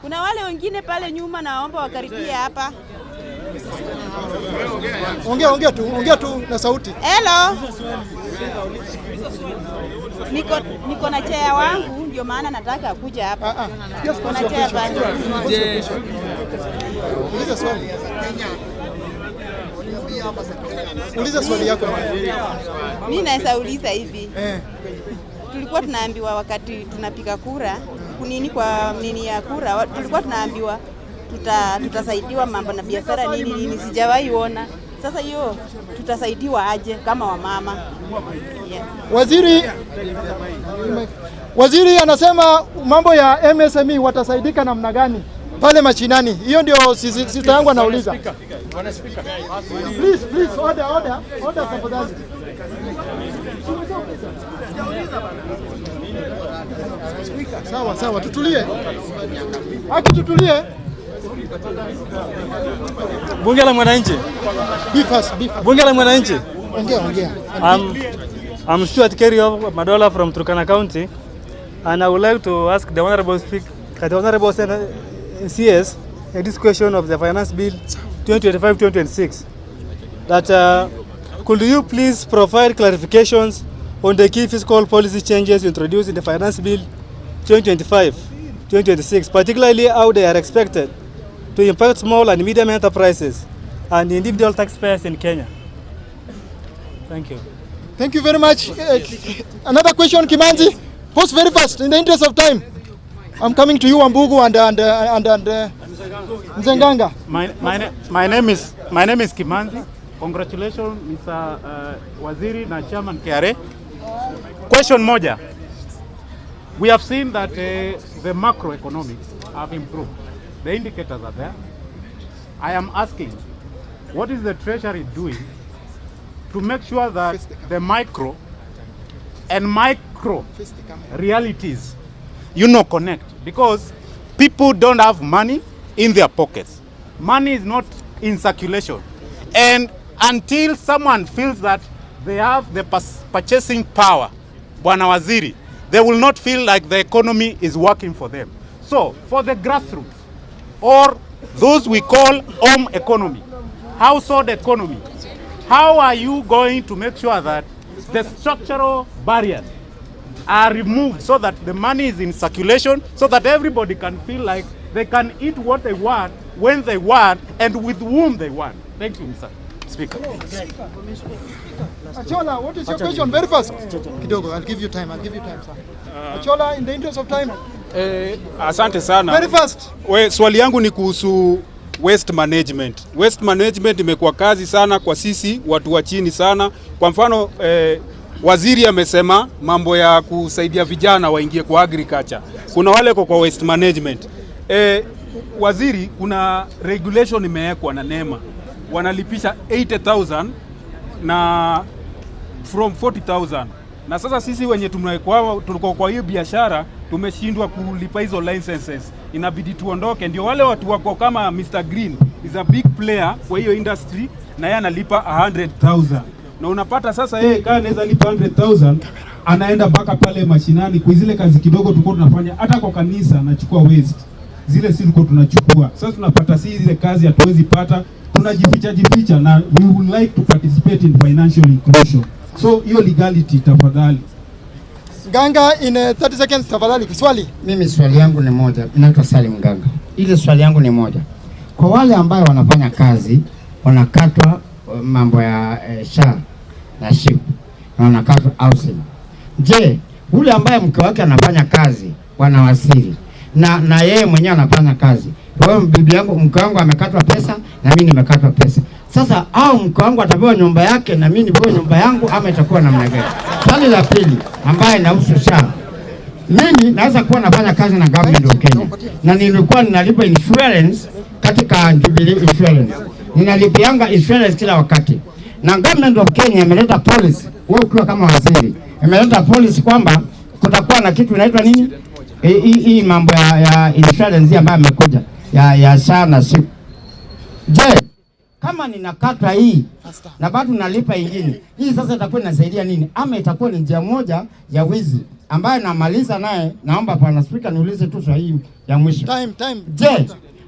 M: Kuna wale wengine pale nyuma naomba wakaribie hapa.
B: Ongea tu na sauti.
M: Hello. Niko na chair wangu ndio maana nataka kuja hapa. Niko na chair pale.
B: Uliza swali. Uliza swali yako.
M: Mimi naweza uliza hivi. Tulikuwa tunaambiwa wakati tunapiga kura, kwa nini ya kura, tulikuwa tunaambiwa tutasaidiwa mambo na biashara nini, sijawahi ona. Sasa hiyo tutasaidiwa aje kama wamama? Yeah.
B: Waziri anasema mambo ya MSME watasaidika namna gani pale machinani? Hiyo ndio sista yangu anauliza. Please, order tafadhali. Sawa, tutulie. Tutulie.
N: Bunge la Mwananchi.
B: Be fast.
N: Bunge la Mwananchi.
B: Ongea.
N: I'm Stuart Kerry of Madola from Turkana County, and I would like to ask the Honorable Speaker, the Honorable CS, this question of the Finance Bill 2025-2026. That could you please provide clarifications on the key fiscal policy changes introduced in the Finance Bill 2025-2026, particularly how they are expected to impact small and medium enterprises and individual taxpayers in Kenya? Thank you.
B: Thank you very much. Another question, Kimanzi. Post very fast, in the interest of time. I'm coming to you, Ambugu and Nzenganga.
O: My name is Kimanzi. Congratulations, Mr. Waziri na Chairman KRA. Question moja. We have seen that the macroeconomics have improved. The indicators are there. I am asking, what is the Treasury doing to make sure that the micro realities, connect? Because people don't have money in their pockets. Money is not in circulation. And until someone feels that they have the purchasing power, Bwana Waziri, they will not feel like the economy is working for them. So, for the grassroots, or those we call home economy, household economy, how are you going to make sure that the structural barriers are removed so that the money is in circulation, so that everybody can feel like they can eat what they want, when they want, and with whom they want? Thank you, Mr. Speaker.
B: Achola, what is your question? Very fast. Kidogo, I'll give you time, sir. Achola, in the interest of time.
O: Asante sana.
B: Very fast.
O: Swali yangu ni kuhusu waste management. Waste management imekuwa kazi sana kwa sisi watu wa chini sana. Kwa mfano waziri amesema mambo ya kusaidia vijana waingie kwa agriculture. Kuna wale kwa waste management. Waziri, kuna regulation imewekwa na NEMA. Wanalipisha 80,000 na from 40,000. Na sasa sisi wenye tulikuwa kwa hiyo biashara tumeshindwa kulipa hizo licenses. Inabidi tuondoke. Ndio wale watu wako kama Mr. Green is a big player kwa hiyo industry na yeye analipa 100,000. Na unapata sasa yeye kama anaweza lipa 100,000 anaenda mpaka pale mashinani kwa zile kazi kidogo tulikuwa tunafanya, hata kwa kanisa anachukua waste. Zile sisi tulikuwa tunachukua. Sasa tunapata zile kazi hatuwezi pata, tunajificha na we would like to participate in financial inclusion. So hiyo legality tafadhali.
B: Ganga in 30 seconds tafadhali. Swali.
P: Mimi swali yangu ni moja. Inaitwa Salim Ganga. Ile swali yangu ni moja. Kwa wale ambao wanafanya kazi, wanakatwa mambo ya SHA na SHIP na wanakatwa housing. Je, ule ambaye mke wake anafanya kazi, wanawasili na yeye mwenyewe anafanya kazi. Kwa hiyo bibi yangu, mke wangu amekatwa pesa na mimi nimekatwa pesa. Sasa au mke wangu atapewa nyumba yake na mimi nipewe nyumba yangu ama itakuwa namna gani? Swali la pili ambaye inahusu SHA. Mimi naweza kuwa nafanya kazi na government of Kenya na nilikuwa ninalipa insurance katika Jubilee Insurance. Ninalipianga insurance kila wakati. Na government of Kenya imeleta policy, wewe ukiwa kama waziri, imeleta policy kwamba kutakuwa na kitu inaitwa nini? hii mambo ya insurance ambayo amekuja ya SHA na SHIF. Je, kama ninakatwa hii na bado nalipa ingine, hii sasa itakuwa inasaidia nini? Ama itakuwa ni njia moja ya wizi ambayo namaliza naye? Naomba Bwana Speaker niulize tu swali ya mwisho. Je,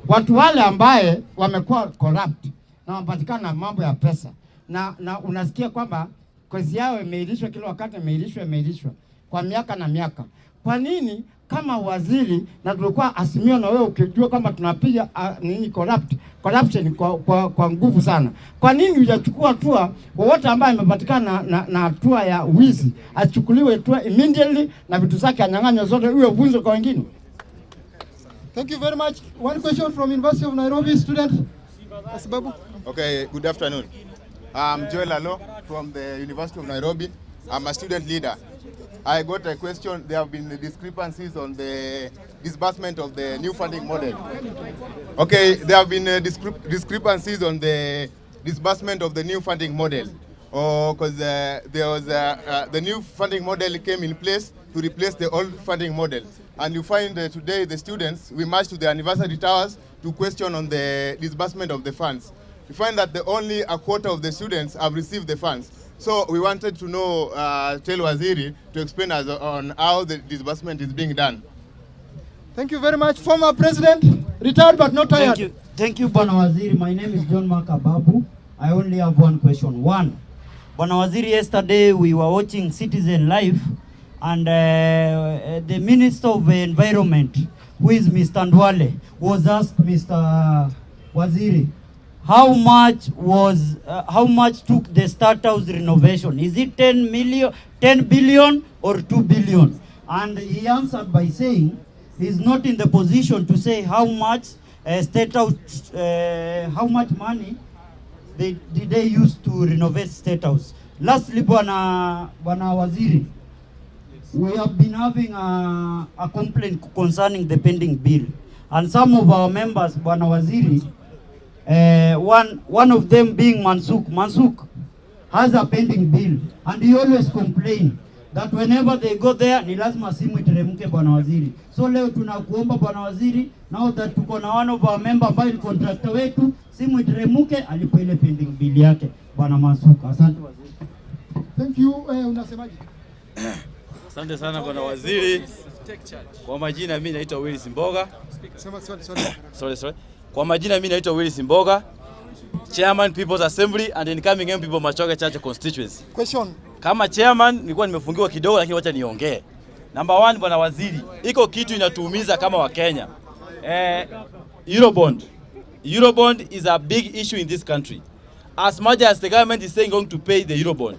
P: watu wale ambaye wamekuwa corrupt na wapatikana mambo ya pesa na unasikia kwamba kesi yao imeahirishwa kila wakati, imeahirishwa kwa miaka na miaka, kwa nini kama waziri na tulikuwa Azimio na wewe ukijua kama tunapiga corruption kwa nguvu sana, kwa nini hujachukua hatua? Wowote ambaye amepatikana na hatua ya wizi achukuliwe hatua immediately na vitu zake anyang'anywe zote, iwe vunzo kwa wengine.
B: Thank you very much. One question from University of Nairobi student. Asibabu.
Q: Okay, good afternoon. I'm Joel Alo from the University of Nairobi. I'm a student leader. I got a question. There have been discrepancies on the disbursement of the new funding model. Okay, there have been discrepancies on the disbursement of the new funding model. Because there was the new funding model came in place to replace the old funding model. And you find today the students, we marched to the anniversary towers to question on the disbursement of the funds. We find that only a quarter of the students have received the funds. So we wanted to know, tell Waziri to explain us on how the disbursement is being done.
B: Thank you very much. Former President, retired but not tired.
R: Thank you, Bwana Waziri. My name is John Makababu. I only have one question. One, Bwana Waziri, yesterday we were watching Citizen Live, and the Minister of Environment, who is Mr. Ndwale, was asked Mr. Waziri, how much took the State House renovation? Is it 10 billion or 2 billion? And he answered by saying he's not in the position to say how much State House, how much money did they use to renovate State House. Lastly, Bwana Waziri, we have been having a complaint concerning the pending bill, and some of our members, Bwana Waziri, one of them being Mansuk has a pending bill, and he always complain that whenever they go there ni lazima simu iteremke, Bwana Waziri. So leo tunakuomba Bwana Waziri, now that tuko na one of our member ambaye ni contractor wetu, simu iteremke alipo ile pending bill yake, Bwana Mansuk. Asante Waziri.
B: Thank you. Unasemaje?
S: Asante sana Bwana Waziri. Kwa majina mimi naitwa Willis Mboga. Sorry. Kwa majina mimi naitwa Willis Mboga, Chairman People's Assembly and incoming MP for Machoge Church constituency.
B: Question.
S: Kama chairman nilikuwa nimefungiwa kidogo, lakini wacha niongee. Number 1, Bwana Waziri, iko kitu inatuumiza kama wa Kenya. Eurobond is a big issue in this country. As much as the government is saying going to pay the Eurobond,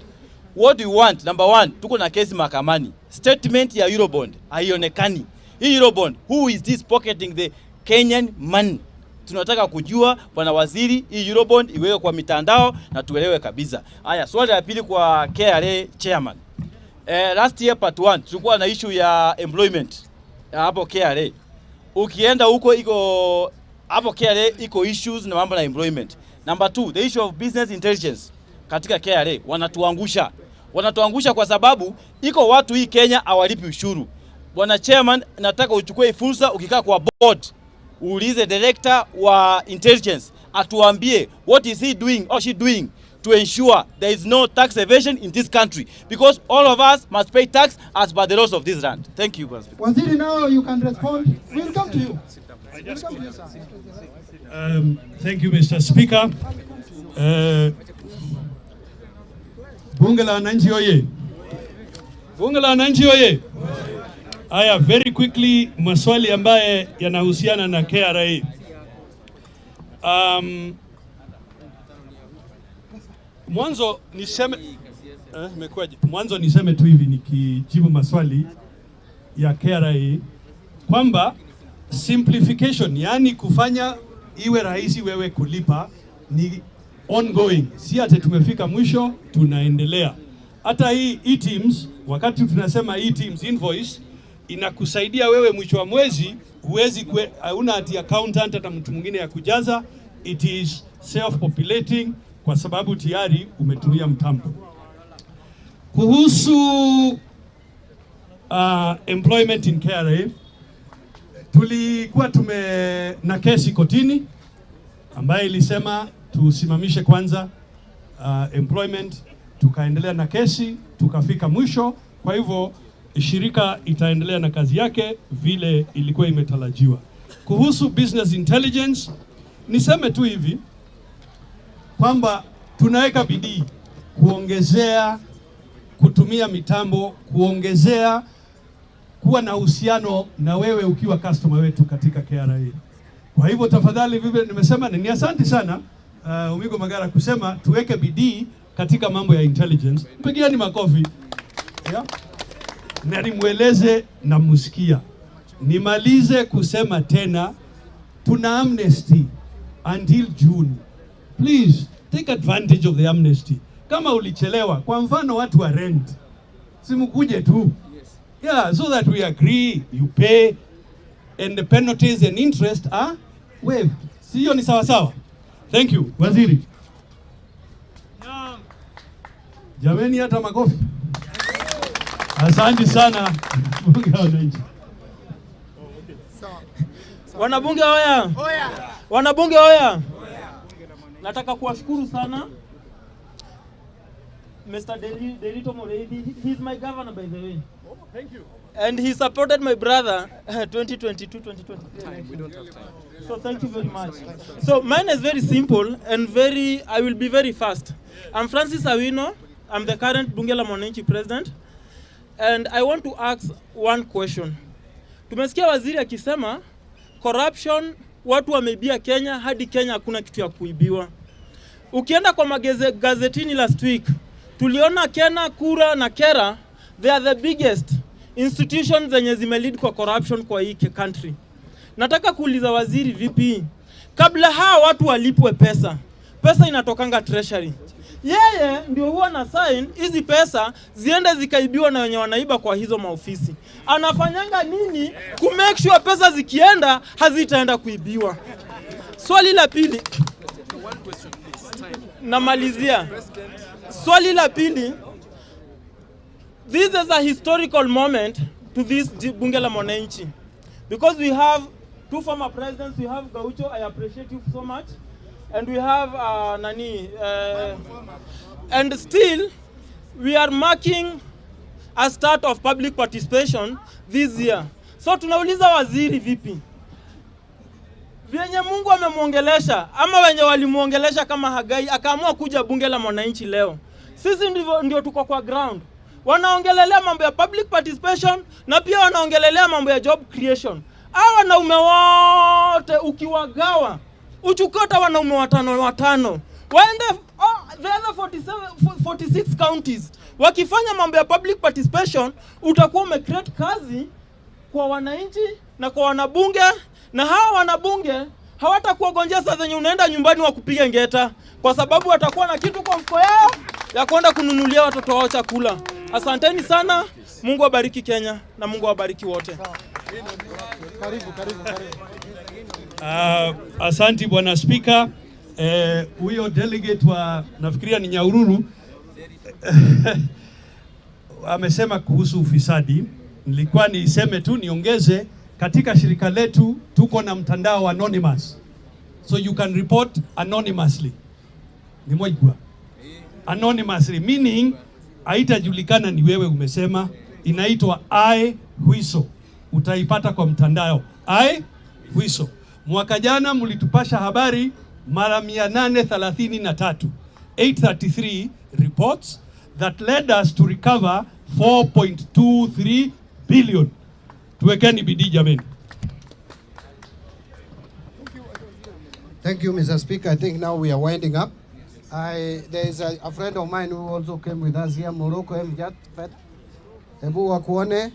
S: what we want, number 1, tuko na kesi mahakamani. Statement ya Eurobond haionekani. Hii Eurobond, who is this pocketing the Kenyan money? Tunataka kujua Bwana Waziri, hii Eurobond iweke kwa mitandao na tuelewe kabisa. Haya, swali la pili kwa KRA chairman. Last year part 1 tulikuwa na issue ya employment hapo KRA. Ukienda huko iko hapo KRA iko issues na mambo na employment. Number 2, the issue of business intelligence katika KRA wanatuangusha kwa sababu iko watu hii Kenya hawalipi ushuru. Bwana chairman, nataka uchukue fursa ukikaa kwa board uulize director wa intelligence atuambie what is he doing or she doing to ensure there is no tax evasion in this country, because all of us must pay tax as per the laws of this land. Thank you,
B: Waziri, now you can respond. We'll come to you. We'll come to you, sir.
F: Thank you, Mr. Speaker. Bunge la Wananchi oye! Bunge la Wananchi oye! Haya, very quickly, maswali ambaye yanahusiana na KRA. Mwanzo niseme tu hivi nikijibu maswali ya KRA kwamba simplification, yani kufanya iwe rahisi wewe kulipa, ni ongoing. Si ate tumefika mwisho, tunaendelea. Hata hii e-teams, wakati tunasema e-teams invoice, inakusaidia wewe mwisho wa mwezi, huwezi hauna ati accountant hata mtu mwingine ya kujaza. It is self-populating kwa sababu tayari umetumia mtambo. Kuhusu employment in KRA, tulikuwa na kesi kotini ambayo ilisema tusimamishe kwanza employment, tukaendelea na kesi, tukafika mwisho. Kwa hivyo shirika itaendelea na kazi yake vile ilikuwa imetarajiwa. Kuhusu business intelligence, niseme tu hivi kwamba tunaweka bidii kuongezea kutumia mitambo, kuongezea kuwa na uhusiano na wewe ukiwa customer wetu katika KRA. Kwa hivyo tafadhali, vile nimesema, ni asante sana Umigo Magara kusema tuweke bidii katika mambo ya intelligence. Mpigieni makofi. Yeah. Na nimweleze na musikia. Nimalize kusema tena, tuna amnesty until June. Please take advantage of the amnesty. Kama ulichelewa, kwa mfano watu wa rent, simukuje tu. Yeah, so that we agree, you pay, and the penalties and interest are waived. Sio ni sawa sawa? Thank you, Waziri. Jameni, hata makofi. Asante sana. Bunge la Wananchi.
T: Wanabunge hoya. Wanabunge hoya. Nataka kuwashukuru sana Mr. Delito Moreithi. He's my governor, by the way.
L: Oh, thank you.
T: And he supported my brother 2022, 2023.
L: We don't have time.
T: So thank you very much. So mine is very simple and I will be very fast. I'm Francis Awino. I'm the current Bunge la Wananchi president. And I want to ask one question. Tumesikia waziri akisema corruption, watu wameibia Kenya, hadi Kenya hakuna kitu ya kuibiwa. Ukienda kwa magazetini last week, tuliona Kena, Kura na Kera, they are the biggest institutions zenye zimelead kwa corruption kwa hii country. Nataka kuuliza waziri vipi? Kabla hawa watu walipwe pesa inatokanga treasury. Yeye ndio huwa na sign hizi pesa ziende zikaibiwa na wenye wanaiba kwa hizo maofisi. Anafanyanga nini ku make sure pesa zikienda hazitaenda kuibiwa? Swali la pili. Namalizia. Swali la pili. This is a historical moment to this Bunge la Wananchi, because we have two former presidents. We have Gaucho, I appreciate you so much, and we have and still we are marking a start of public participation this year. So tunauliza waziri vipi? Venye Mungu amemuongelesha ama wenye walimuongelesha kama Hagai akaamua kuja Bunge la Wananchi leo. Sisi ndio tuko kwa ground. Wanaongelelea mambo ya public participation na pia wanaongelelea mambo ya job creation. Hawa wanaume wote ukiwagawa, uchukota wanaume watano. Waende the other 46 counties. Wakifanya mambo ya public participation, utakuwa umecreate kazi kwa wananchi na kwa wanabunge, na hawa wanabunge hawatakuwa gonjesa zenye unaenda nyumbani wa kupiga ngeta, kwa sababu watakuwa na kitu kwa mfuko yao ya kwenda kununulia watoto wao chakula. Asanteni sana. Mungu abariki Kenya na Mungu awabariki wote.
L: Karibu.
F: Asante Bwana Speaker. Huyo delegate wa nafikiria ni Nyahururu amesema kuhusu ufisadi. Nilikuwa niseme tu niongeze, katika shirika letu tuko na mtandao anonymous, so you can report anonymously. Ni moja anonymously, meaning haitajulikana ni wewe umesema. Inaitwa iWhistle. Utaipata kwa mtandao iWhistle. Mwaka jana mlitupasha habari mara 833, 833 reports that led us to recover 4.23 billion. Tuwekeni bidii jameni.
E: Thank you, Mr. Speaker. I think now we are winding up. There is a friend of mine who also came with us here, Morocco Mjat. Ebu wakuone.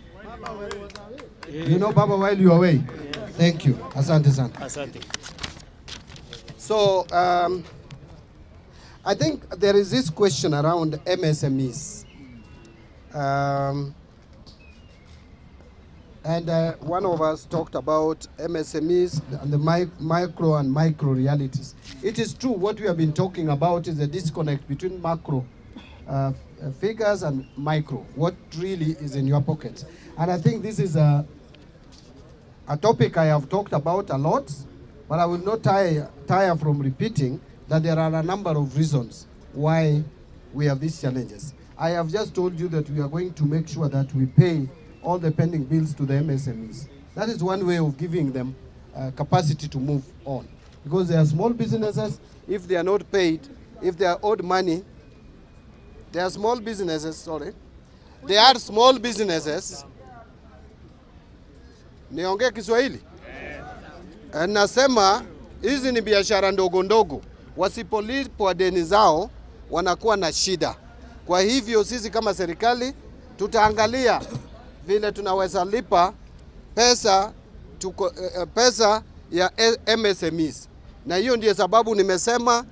E: You know Baba while you are away. Thank you. Asante sana.
T: Asante.
E: So, I think there is this question around MSMEs. And one of us talked about MSMEs and the micro and micro realities. It is true what we have been talking about is a disconnect between macro figures and micro, what really is in your pocket. And I think this is a a topic I have talked about a lot, but I will not tire from repeating that there are a number of reasons why we have these challenges. I have just told you that we are going to make sure that we pay all the pending bills to the MSMEs. That is one way of giving them capacity to move on. Because they are small businesses, if they are not paid, if they are owed money, they are small businesses, sorry. They are small businesses. Niongee Kiswahili? Nasema hizi ni biashara ndogo ndogo. Wasipolipwa deni zao wanakuwa na shida. Kwa hivyo sisi kama serikali tutaangalia vile tunaweza lipa pesa ya MSMEs. Na hiyo ndiyo sababu nimesema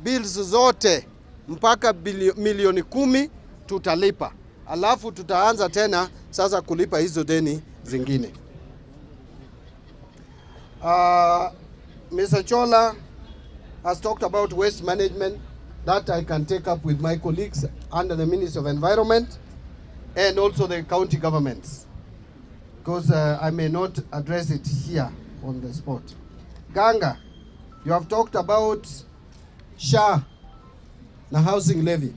E: bills zote mpaka milioni 10 tutalipa. Alafu tutaanza tena sasa kulipa hizo deni zingine. Mr. Chola has talked about waste management. That I can take up with my colleagues under the Ministry of Environment and also the county governments, because I may not address it here on the spot. Ganga, you have talked about SHA, the housing levy.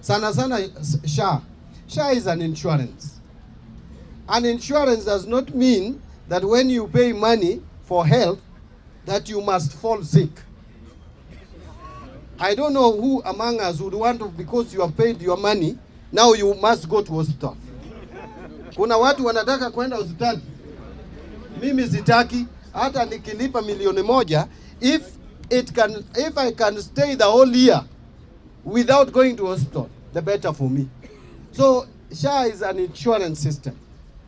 E: Sana SHA. SHA is an insurance. An insurance does not mean that when you pay money for health, that you must fall sick. I don't know who among us would want to, because you have paid your money, now you must go to hospital. Kuna watu wanataka kwenda hospitali. Mimi sitaki, hata nikilipa milioni 1, if I can stay the whole year without going to hospital, the better for me. So SHA is an insurance system.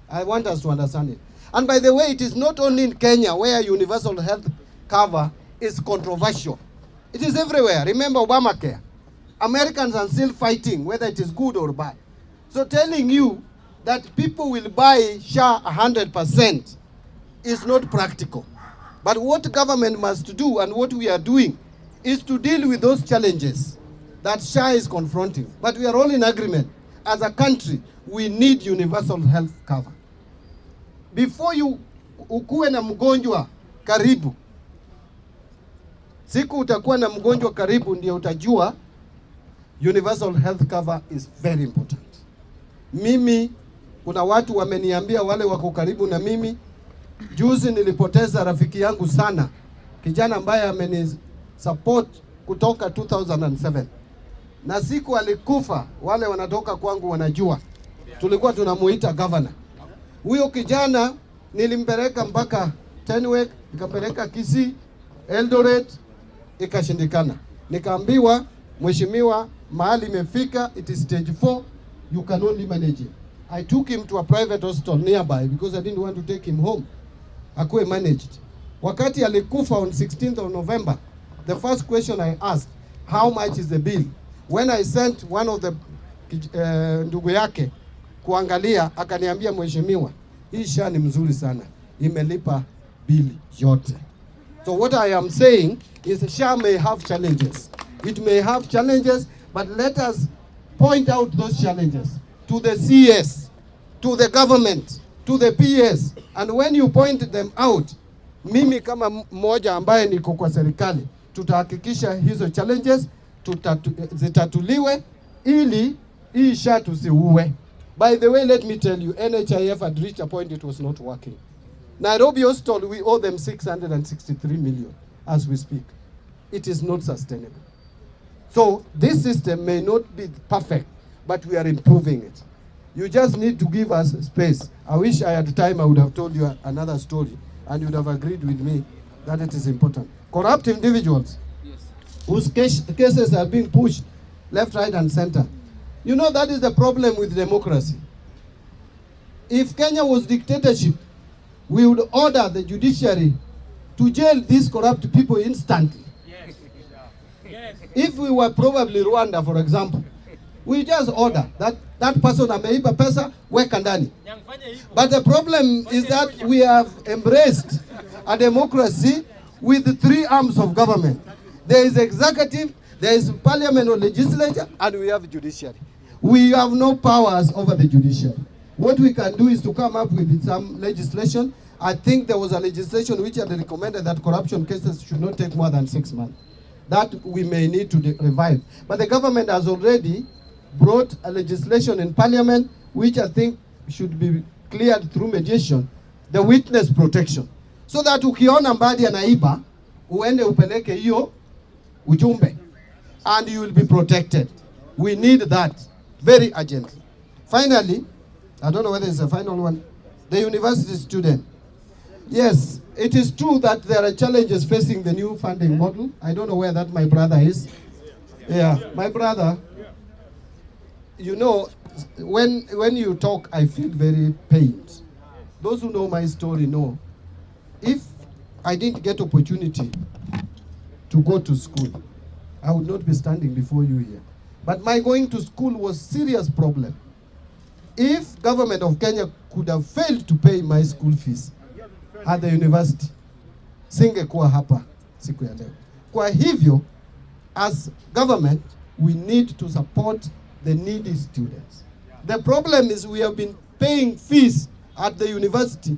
E: I want us to understand it. And by the way, it is not only in Kenya where universal health cover is controversial. It is everywhere. Remember Obamacare. Americans are still fighting whether it is good or bad. So telling you that people will buy SHA 100% is not practical. But what government must do and what we are doing is to deal with those challenges that SHA is confronting. But we are all in agreement. As a country, we need universal health cover. Before you ukuwe na mgonjwa karibu, siku utakuwa na mgonjwa karibu ndio utajua universal health cover is very important. Mimi, kuna watu wameniambia wale wako karibu na mimi, juzi nilipoteza rafiki yangu sana, kijana ambaye amenisupport kutoka 2007. Na siku alikufa, wale wanatoka kwangu wanajua, tulikuwa tunamuita governor. Huyo kijana nilimpeleka mpaka Tenwek, nikapeleka Kisii, Eldoret, ikashindikana. Nikaambiwa, mheshimiwa, mahali imefika, it is stage 4, you can only manage him. I took him to a private hospital nearby because I didn't want to take him home. Akuwe managed. Wakati alikufa on 16th of November, the first question I asked, how much is the bill? When I sent one of the ndugu yake kuangalia, akaniambia, mheshimiwa, hii SHA ni mzuri sana, imelipa bili yote. So what I am saying is SHA may have challenges. It may have challenges, but let us point out those challenges to the CS, to the government, to the PS. And when you point them out, mimi kama mmoja ambaye niko kwa serikali, tutahakikisha hizo challenges zitatuliwe ili hii SHA tusiuwe. By the way, let me tell you, NHIF had reached a point it was not working. Nairobi Hospital, we owe them 663 million as we speak. It is not sustainable. So this system may not be perfect, but we are improving it. You just need to give us space. I wish I had time, I would have told you another story, and you would have agreed with me that it is important. Corrupt individuals, yes, whose cases are being pushed left, right, and center. You know, that is the problem with democracy. If Kenya was dictatorship, we would order the judiciary to jail these corrupt people instantly. Yes. Yes. If we were probably Rwanda, for example, we just order that person ameiba pesa, weka ndani. But the problem is that we have embraced a democracy with 3 arms of government. There is executive, there is parliament or legislature, and we have judiciary. We have no powers over the judiciary. What we can do is to come up with some legislation I think there was a legislation which had recommended that corruption cases should not take more than 6 months. That we may need to revive. But the government has already brought a legislation in parliament which I think should be cleared through mediation, the witness protection. So that ukiona Mbadi anaiba, uende upeleke hiyo ujumbe and you will be protected. We need that very urgently. Finally, I don't know whether it's the final one, the university student. Yes, it is true that there are challenges facing the new funding model. I don't know where that my brother is. Yeah, my brother, you know, when you talk, I feel very pained. Those who know my story know, if I didn't get opportunity to go to school, I would not be standing before you here. But my going to school was serious problem. If government of Kenya could have failed to pay my school fees at the university, singekuwa hapa siku ya leo. Kwa hivyo, as government, we need to support the needy students. The problem is we have been paying fees at the university,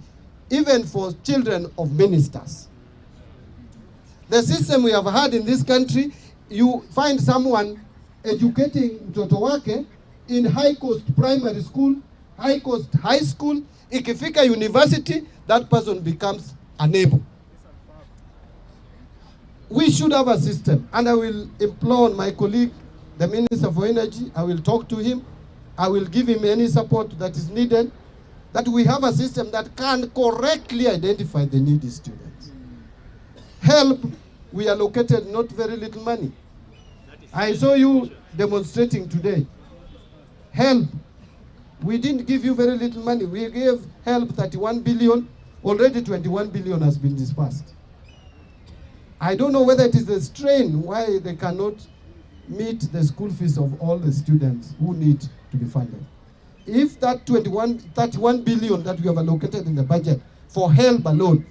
E: even for children of ministers. The system we have had in this country, you find someone educating mtoto wake in high-cost primary school, high-cost high school, ikifika university, that person becomes unable. We should have a system, and I will implore my colleague, the Minister for Energy, I will talk to him, I will give him any support that is needed, that we have a system that can correctly identify the needy students. Help, we allocated not very little money. I saw you demonstrating today. Help, we didn't give you very little money. We gave help 31 billion, already 21 billion has been dispersed. I don't know whether it is the strain why they cannot meet the school fees of all the students who need to be funded. If that 31 billion that we have allocated in the budget for help alone,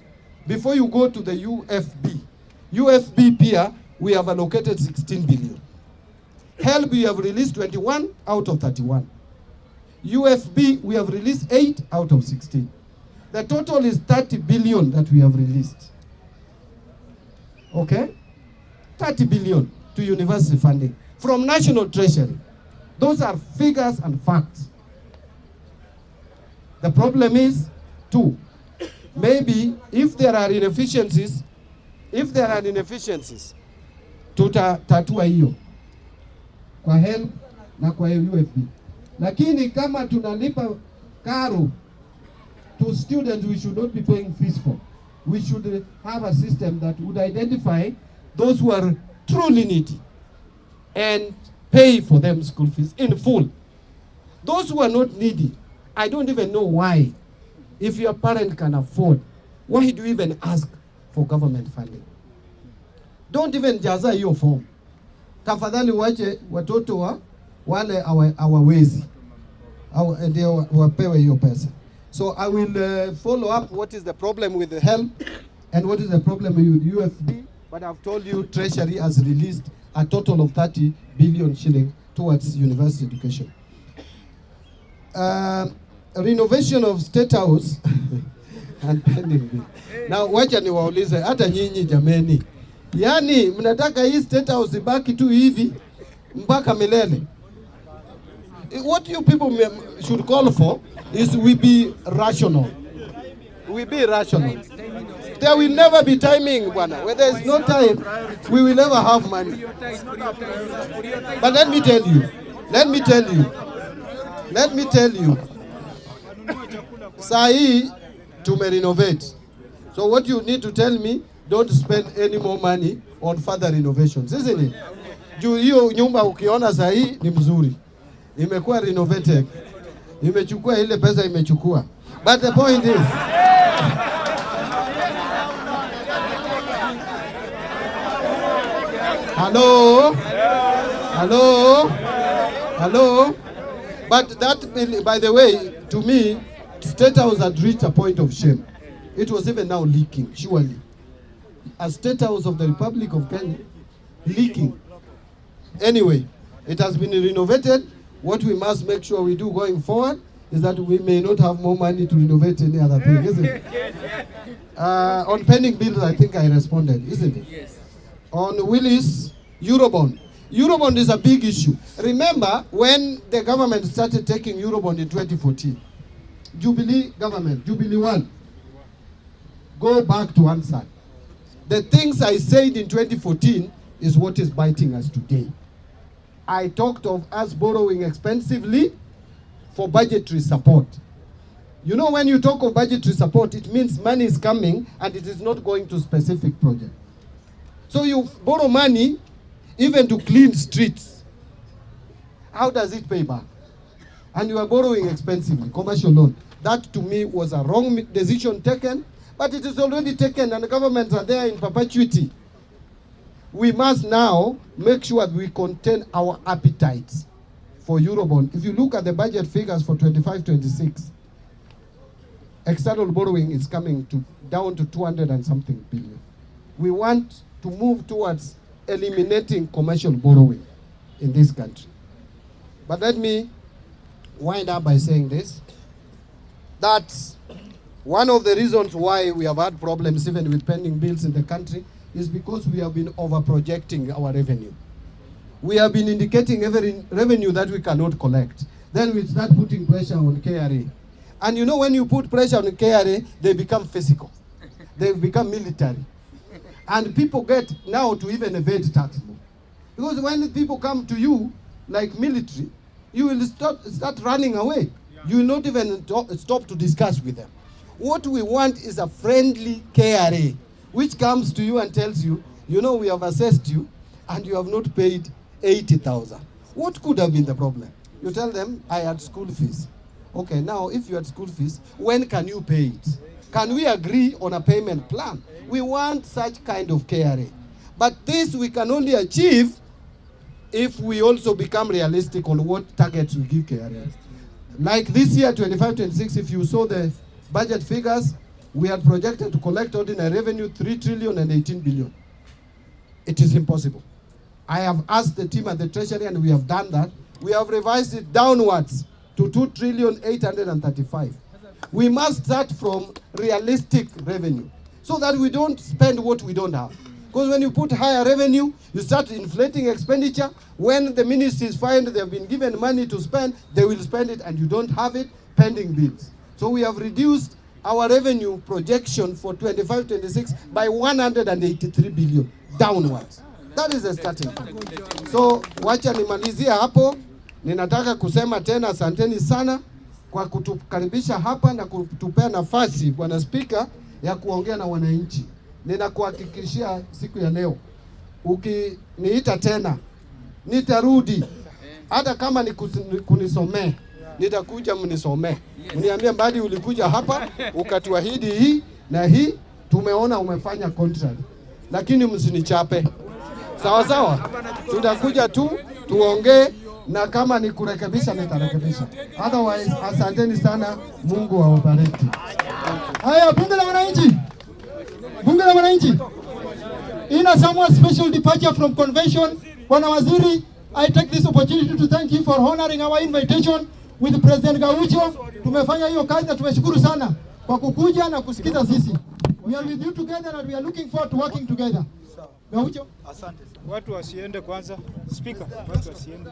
E: before you go to the UFB PIA, we have allocated 16 billion. Help, we have released 21 out of 31. UFB, we have released 8 out of 16. The total is 30 billion that we have released. Okay? 30 billion to university funding from National Treasury. Those are figures and facts. The problem is, two, maybe if there are inefficiencies, tutatatua hiyo kwa help na kwa UFB. Lakini kama tunalipa karo to students we should not be paying fees for. We should have a system that would identify those who are truly needy and pay for them school fees in full. Those who are not needy, I don't even know why. If your parent can afford, why do you even ask for government funding? Don't even jaza hiyo form. Tafadhali wache watoto wa wale hawawezi ndio wapewe hiyo pesa. So I will follow up what is the problem with the help and what is the problem with UFB. But I've told you Treasury has released a total of 30 billion shilling towards university education. Renovation of State House and pending bill. Now wacha niwaulize hata nyinyi jameni. Yani mnataka hii State House ibaki tu hivi mpaka milele. What you people should call for is we be rational. We be rational. There will never be timing, bwana. When there is no time, we will never have money. But let me tell you, saa hii tumerenovate. So what you need to tell me, don't spend any more money on further renovations, isn't it? Juu hiyo nyumba ukiona saa hii ni mzuri. Imekuwa renovated. Imechukua ile pesa imechukua. But the point is, Hello? But that, by the way, to me, State House had reached a point of shame. It was even now leaking, surely. A State House of the Republic of Kenya, leaking. Anyway, it has been renovated. What we must make sure we do going forward
U: is that we may not have more money to renovate any other thing, isn't it? On pending bills, I think I responded, isn't it? Yes. On Willis, Eurobond. Eurobond is a big issue. Remember when the government started taking Eurobond in 2014? Jubilee government, Jubilee 1. Go back to one side. The things I said in 2014 is what is biting us today. I talked of us borrowing expensively for budgetary support. You know, when you talk of budgetary support, it means money is coming and it is not going to specific project. So you borrow money even to clean streets. How does it pay back? And you are borrowing expensively, commercial loan. That to me was a wrong decision taken, but it is already taken and the governments are there in perpetuity. We must now make sure we contain our appetites for Eurobond. If you look at the budget figures for 25-26, external borrowing is coming down to 200 and something billion. We want to move towards eliminating commercial borrowing in this country. But let me wind up by saying this, that one of the reasons why we have had problems even with pending bills in the country is because we have been over-projecting our revenue. We have been indicating every revenue that we cannot collect. Then we start putting pressure on KRA. And you know, when you put pressure on KRA, they become physical. They become military. And people get now to even evade tax law. Because when people come to you, like military, you will start running away. You will not even stop to discuss with them. What we want is a friendly KRA, which comes to you and tells you, you know, we have assessed you, and you have not paid 80,000. What could have been the problem? You tell them, I had school fees. Okay, now if you had school fees, when can you pay it? Can we agree on a payment plan? We want such kind of KRA. But this we can only achieve if we also become realistic on what targets we give KRA. Like this year, 25-26, if you saw the budget figures, we had projected to collect ordinary revenue 3 trillion and 18 billion. It is impossible. I have asked the team at the Treasury and we have done that. We have revised it downwards to 2 trillion 835. We must start from realistic revenue so that we don't spend what we don't have. Because when you put higher revenue, you start inflating expenditure. When the ministries find they have been given money to spend, they will spend it and you don't have it, pending bills. So we have reduced our revenue projection for 25-26 by 183 billion downwards. That is the starting point. So wacha nimalizia hapo. Ninataka kusema tena asanteni sana kwa kutukaribisha hapa na kutupea nafasi, Bwana Spika, ya kuongea na wananchi. Ninakuhakikishia siku ya leo, ukiniita tena, nitarudi. Hata kama ni kunisomee, nitakuja mnisomee. Mniambie Mbadi ulikuja hapa, ukatuahidi hii na hii, tumeona umefanya contract. Lakini msinichape. Sawa sawa? Tutakuja tu, tuongee, na kama ni kurekebisha nitarekebisha. Otherwise, asanteni sana, Mungu awabariki.
B: Haya, bunge la wananchi. Bunge la wananchi. In a somewhat special departure from convention, Bwana Waziri, I take this opportunity to thank you for honoring our invitation with President Gaucho. Tumefanya hiyo kazi na tumeshukuru sana kwa kukuja na kusikiza sisi. We are with you together and we are looking forward to working together. Gaucho,
G: asante. Watu wasiende kwanza. Speaker, watu wasiende.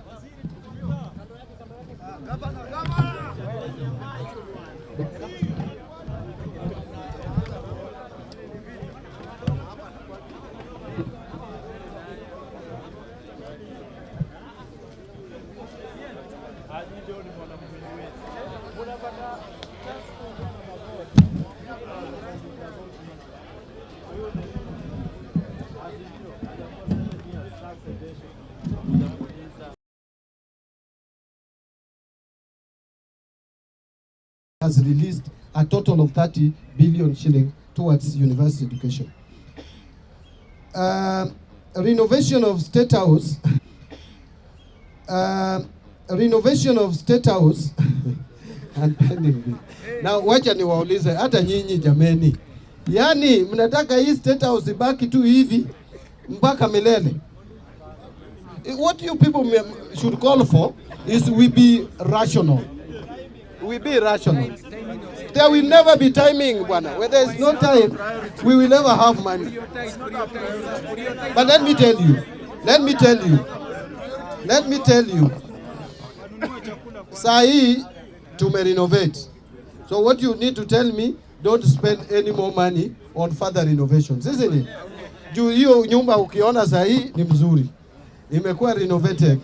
U: Has released a total of 30 billion shilling towards university education. Renovation of State House. Renovation of State House. And pending. Now, wacha niwaulize hata nyinyi jameni. Yani, mnataka hii State House ibaki tu hivi mpaka milele. What you people should call for is we be rational. we be rational. There will never be timing, bwana. Where there is no time, we will never have money. But let me tell you, Sahi to renovate. So what you need to tell me, don't spend any more money on further renovations, isn't it? Juu hiyo nyumba ukiona sahi ni mzuri. Imekuwa renovated.